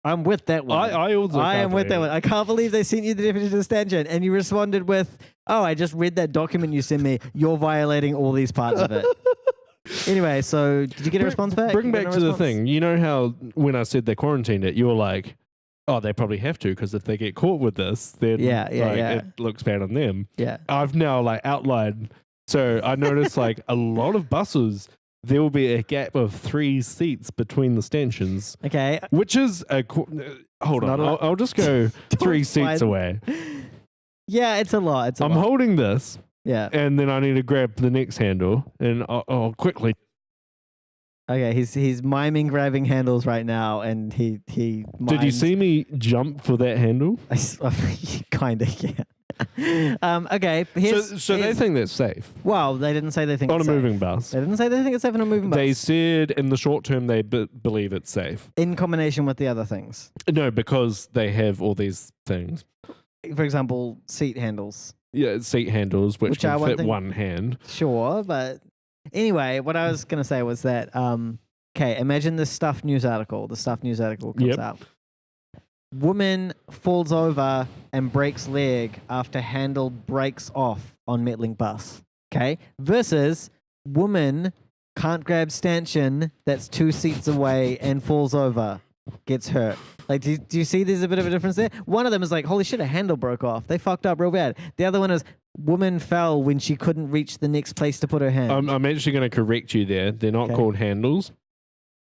I'm with that one. I am with that one. I can't believe they sent you the definition of stanchion, and you responded with, "Oh, I just read that document you sent me. You're violating all these parts of it." Anyway, so did you get a response back? Bring back to the thing. You know how when I said they quarantined it, you were like, Oh, they probably have to, because if they get caught with this, then it looks bad on them. Yeah. I've now like outlined. So I noticed like a lot of buses, there will be a gap of 3 seats between the stanchions. Okay. Which is hold on. I'll just go 3 seats away. Yeah, it's a lot. I'm holding this. Yeah. And then I need to grab the next handle, and I'll quickly. Okay, he's miming grabbing handles right now, and he mimes. Did you see me jump for that handle? Kind of, yeah. Okay. So they think that's safe. Well, they didn't say they think on it's a safe. moving bus. They didn't say they think it's safe on a moving bus. They said in the short term they believe it's safe. In combination with the other things. No, because they have all these things. For example, seat handles. Yeah, seat handles, which can fit one hand. Sure, but anyway, what I was going to say was that, okay, imagine the Stuff News article. The Stuff News article comes out. Woman falls over and breaks leg after handle breaks off on Metlink bus. Okay, versus woman can't grab stanchion that's 2 seats away and falls over, gets hurt. Like, do you see there's a bit of a difference there? One of them is like, holy shit, a handle broke off. They fucked up real bad. The other one is, woman fell when she couldn't reach the next place to put her hand. I'm actually going to correct you there. They're not called handles,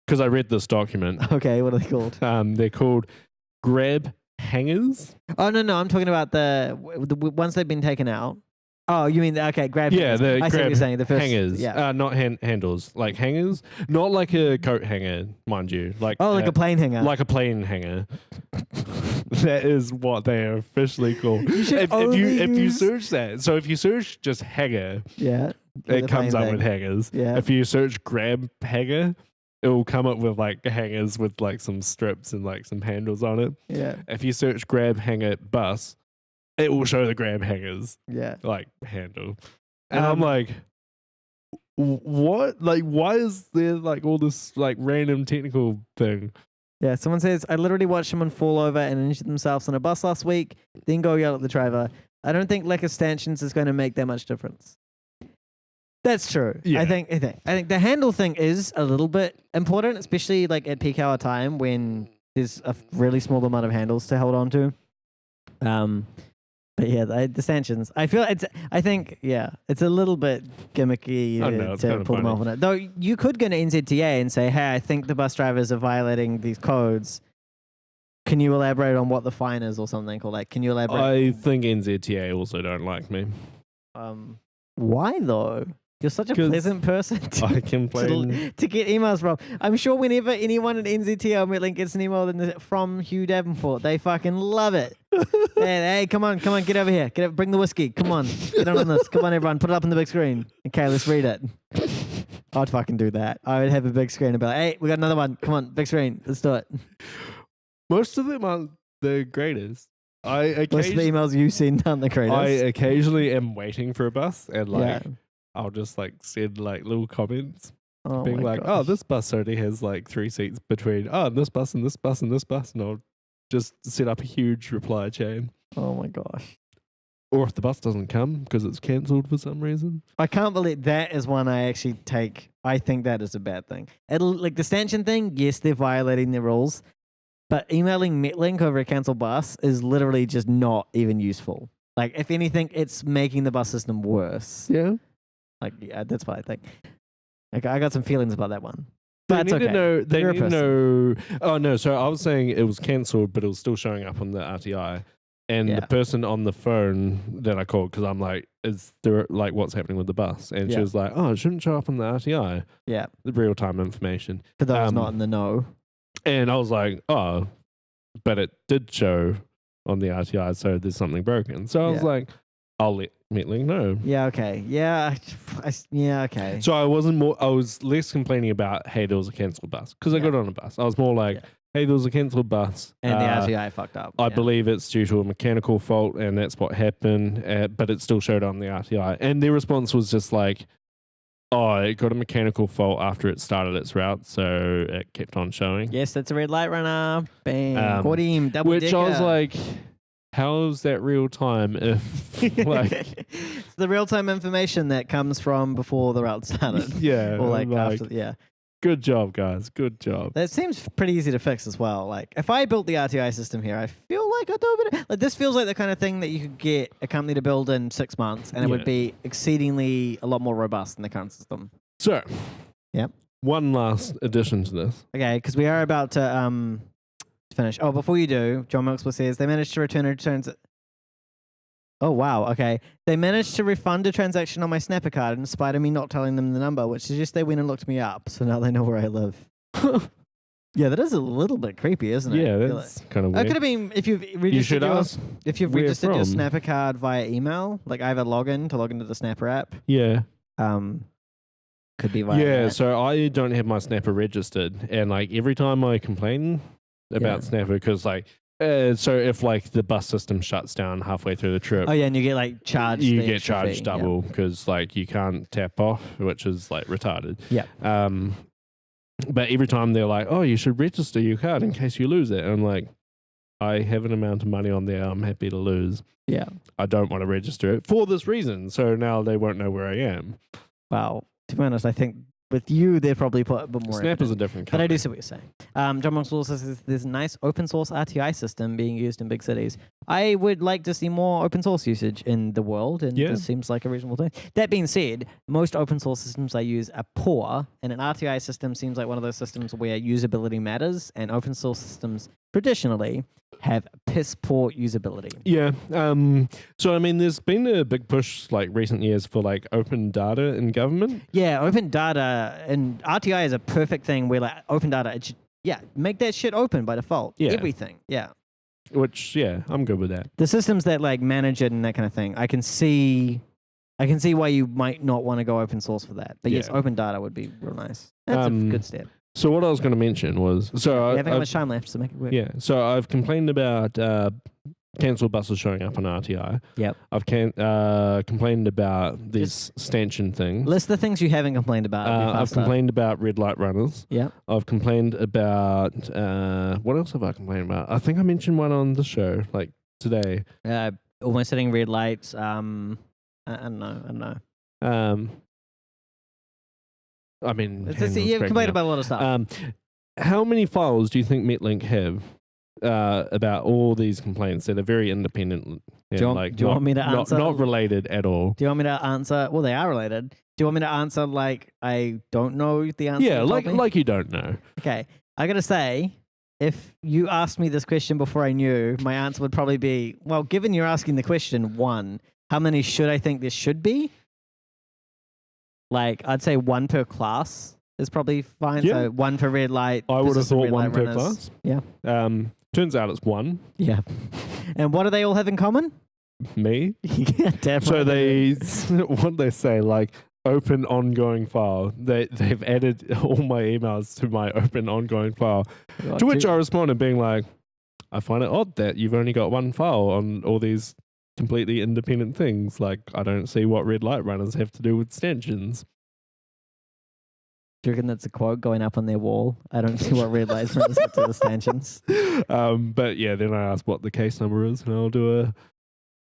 because I read this document. Okay, what are they called? They're called grab hangers. Oh, no, I'm talking about the ones they've been taken out. Oh, you mean, okay, grab hangers. Yeah, I see what you're saying. The first, hangers. Yeah. Not handles. Like hangers. Not like a coat hanger, mind you. Like like a plane hanger. Like a plane hanger. That is what they are officially called. If you search that, so if you search just hanger, it comes up with hangers. Yeah. If you search grab hanger, it will come up with like hangers with like some strips and like some handles on it. Yeah. If you search grab hanger bus, it will show the grab hangers. Yeah. Like handle. And I'm like, what? Like, why is there like all this like random technical thing? Yeah, someone says, I literally watched someone fall over and injure themselves on a bus last week, then go yell at the driver. I don't think lack of stanchions is going to make that much difference. That's true. Yeah. I think the handle thing is a little bit important, especially like at peak hour time when there's a really small amount of handles to hold on to. But yeah, the stanchions. I think it's a little bit gimmicky to pull them off on it. Though you could go to NZTA and say, hey, I think the bus drivers are violating these codes. Can you elaborate on what the fine is or something? Or like, can you elaborate? I think NZTA also don't like me. Why though? You're such a pleasant person to get emails from. I'm sure whenever anyone at NZT or Metlink gets an email from Hugh Davenport, they fucking love it. Hey, come on, get over here. Bring the whiskey. Come on, get on this. Come on, everyone, put it up on the big screen. Okay, let's read it. I'd fucking do that. I would have a big screen and be like, hey, we got another one. Come on, big screen. Let's do it. Most of them aren't the greatest. Most of the emails you send aren't the greatest. I occasionally am waiting for a bus and like... Yeah. I'll just like send like little comments being like, oh, this bus already has like 3 seats between, this bus and this bus and this bus. And I'll just set up a huge reply chain. Oh my gosh. Or if the bus doesn't come because it's cancelled for some reason. I can't believe that is one I actually take. I think that is a bad thing. Like the stanchion thing, yes, they're violating the rules. But emailing Metlink over a cancelled bus is literally just not even useful. Like if anything, it's making the bus system worse. Yeah. Like, yeah, that's what I think. Like, I got some feelings about that one. They need to know. They need to know. Oh no! So I was saying it was cancelled, but it was still showing up on the RTI. And the person on the phone that I called, because I'm like, "Is there like what's happening with the bus?" And she was like, "Oh, it shouldn't show up on the RTI." Yeah, the real time information. For those not in the know. And I was like, "Oh, but it did show on the RTI, so there's something broken." So I was like, "I'll let Metlink know." Yeah, okay. Yeah, okay. So I was less complaining about, hey, there was a cancelled bus, because I got on a bus. I was more like, hey, there was a cancelled bus. And the RTI fucked up. I believe it's due to a mechanical fault, and that's what happened, but it still showed on the RTI. And their response was just like, oh, it got a mechanical fault after it started its route, so it kept on showing. Yes, that's a red light runner. Bang. Got him. Double which decker. I was like... How is that real time if like it's the real time information that comes from before the route started? Yeah. Or like after, Good job, guys. Good job. That seems pretty easy to fix as well. Like, if I built the RTI system here, I feel like I'd do a bit. Like, this feels like the kind of thing that you could get a company to build in 6 months, and it would be exceedingly a lot more robust than the current system. So, yep. One last addition to this. Okay, because we are about to finish. Oh, before you do, Johnmilkspill says they managed to return a transaction. Oh, wow. Okay. They managed to refund a transaction on my Snapper card in spite of me not telling them the number, which suggests they went and looked me up. So now they know where I live. Yeah, that is a little bit creepy, isn't it? Yeah, that's kind of weird. It could have been if you've registered your Snapper card via email. Like I have a login to log into the Snapper app. Yeah. Could be via that. So I don't have my Snapper registered, and like every time I complain about Snapper, because like so if like the bus system shuts down halfway through the trip, oh yeah, and you get like charged. You get charged double because like you can't tap off, which is like retarded. Yeah. But every time they're like, "Oh, you should register your card in case you lose it," and I'm like, I have an amount of money on there I'm happy to lose. Yeah. I don't want to register it for this reason, so now they won't know where I am. Wow. To be honest, I think with you, they'd probably put a bit more. Snapper's a different company. But I do see what you're saying. Johnmilkspill says there's a nice open source RTI system being used in big cities. I would like to see more open source usage in the world, and this seems like a reasonable thing. That being said, most open source systems I use are poor, and an RTI system seems like one of those systems where usability matters, and open source systems traditionally have piss poor usability. Yeah. So I mean, there's been a big push like recent years for like open data in government. Yeah, open data and RTI is a perfect thing where like open data, it should, make that shit open by default. Yeah. Everything. Yeah. Which I'm good with that. The systems that like manage it and that kind of thing, I can see why you might not want to go open source for that. But yes, open data would be real nice. That's a good step. So what I was going to mention was, we haven't got much time left, so make it work. Yeah, so I've complained about cancelled buses showing up on RTI. Yep. I've complained about these stanchion things. List the things you haven't complained about. I've complained about red light runners. Yeah. I've complained about what else have I complained about? I think I mentioned one on the show like today. Almost hitting red lights. I don't know. I mean, you've complained about a lot of stuff. How many files do you think MetLink have about all these complaints that are very independent? And do you want me to answer? Not related at all. Do you want me to answer? Well, they are related. Do you want me to answer like I don't know the answer? Yeah, like you don't know. Okay, I gotta say, if you asked me this question before I knew, my answer would probably be, well, given you're asking the question, 1, how many should I think there should be? Like, I'd say 1 per class is probably fine. Yeah. So 1 per red light. I would have thought 1 per runners. class. Yeah. Turns out it's 1. Yeah. And what do they all have in common? Me. Yeah, definitely. So what they say, like, open ongoing file. They've added all my emails to my open ongoing file. To which I responded being like, I find it odd that you've only got 1 file on all these completely independent things. Like, I don't see what red light runners have to do with stanchions. Do you reckon that's a quote going up on their wall? I don't see what red light runners have to do with stanchions. But yeah, then I asked what the case number is, and I'll do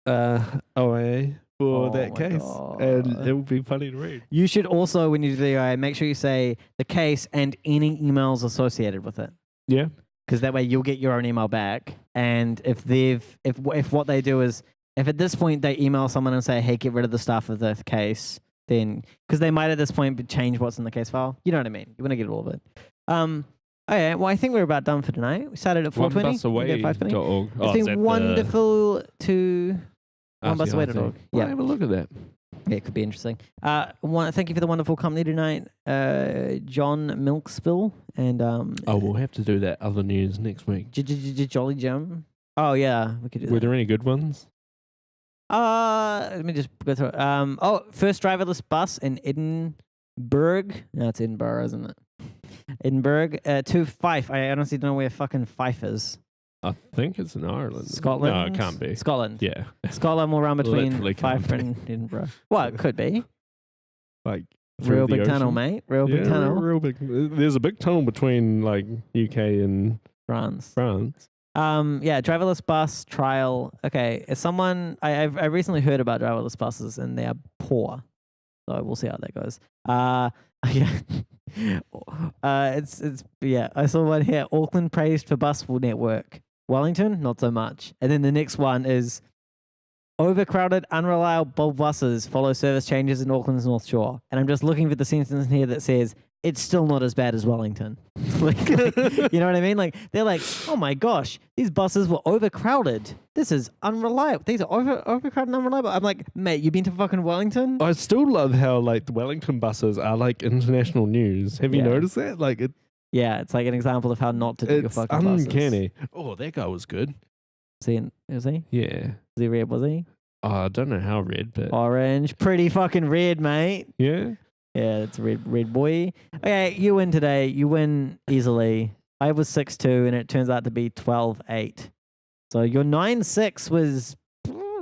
a OIA for that case, and it will be funny to read. You should also, when you do the OIA, make sure you say the case and any emails associated with it. Yeah. Because that way you'll get your own email back, and if what they do is, if at this point they email someone and say, hey, get rid of the stuff of the case, then, because they might at this point change what's in the case file. You know what I mean? You want to get all of it. Okay, well, I think we're about done for tonight. We started at 4:20. It's been wonderful to onebusaway.org. Yeah, have a look at that. Yeah, it could be interesting. Thank you for the wonderful company tonight, Johnmilkspill, and we'll have to do that other news next week. Jolly Jim. Oh yeah, we could do that. Were there any good ones? Let me just go through it. First driverless bus in Edinburgh. No, it's Edinburgh, isn't it? Edinburgh to Fife. I honestly don't know where fucking Fife is. I think it's in Ireland. Scotland? No, it can't be. Scotland. Yeah. Scotland will run between Fife and Edinburgh. Well, it could be. Like real big tunnel, mate. Real big tunnel. Real big. There's a big tunnel between like UK and France. Driverless bus trial. Okay, as someone I recently heard about driverless buses and they are poor, so we'll see how that goes. Yeah, It's yeah. I saw one here. Auckland praised for bus network. Wellington, not so much. And then the next one is overcrowded, unreliable buses follow service changes in Auckland's North Shore. And I'm just looking for the sentence here that says it's still not as bad as Wellington. like, you know what I mean? Like they're like, oh my gosh, these buses were overcrowded. This is unreliable. These are overcrowded and unreliable. I'm like, mate, you been to fucking Wellington? I still love how like the Wellington buses are like international news. Have you noticed that? Like yeah, it's like an example of how not to do your fucking buses. It's uncanny. Oh, that guy was good. Was he? Yeah. Was he red? Was he? I don't know how red, but orange, pretty fucking red, mate. Yeah. Yeah, it's a red boy. Okay, you win today. You win easily. I was 6-2, and it turns out to be 12-8. So your 9-6 was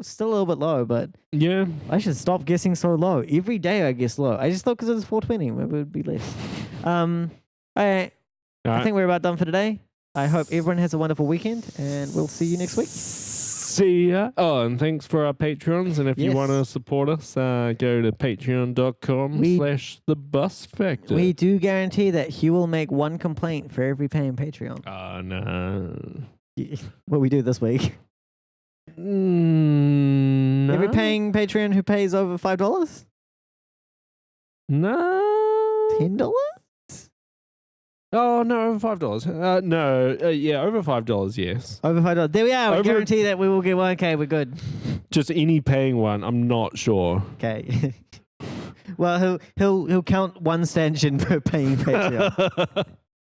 still a little bit low, but yeah, I should stop guessing so low. Every day I guess low. I just thought because it was 420, maybe it would be less. Okay, I think we're about done for today. I hope everyone has a wonderful weekend, and we'll see you next week. See ya. Oh, and thanks for our Patreons. And if you want to support us, go to patreon.com/thebusfactor. We do guarantee that Hugh will make one complaint for every paying Patreon. Oh, no. What we do this week. No. Every paying Patreon who pays over $5? No. $10? Oh, no, over $5. No, yeah, over $5, yes. Over $5. There we are. We guarantee that we will get one. Okay, we're good. Just any paying one, I'm not sure. Okay. Well, he'll count one stanchion per paying Patreon.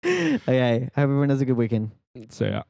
Okay, I hope everyone has a good weekend. See ya.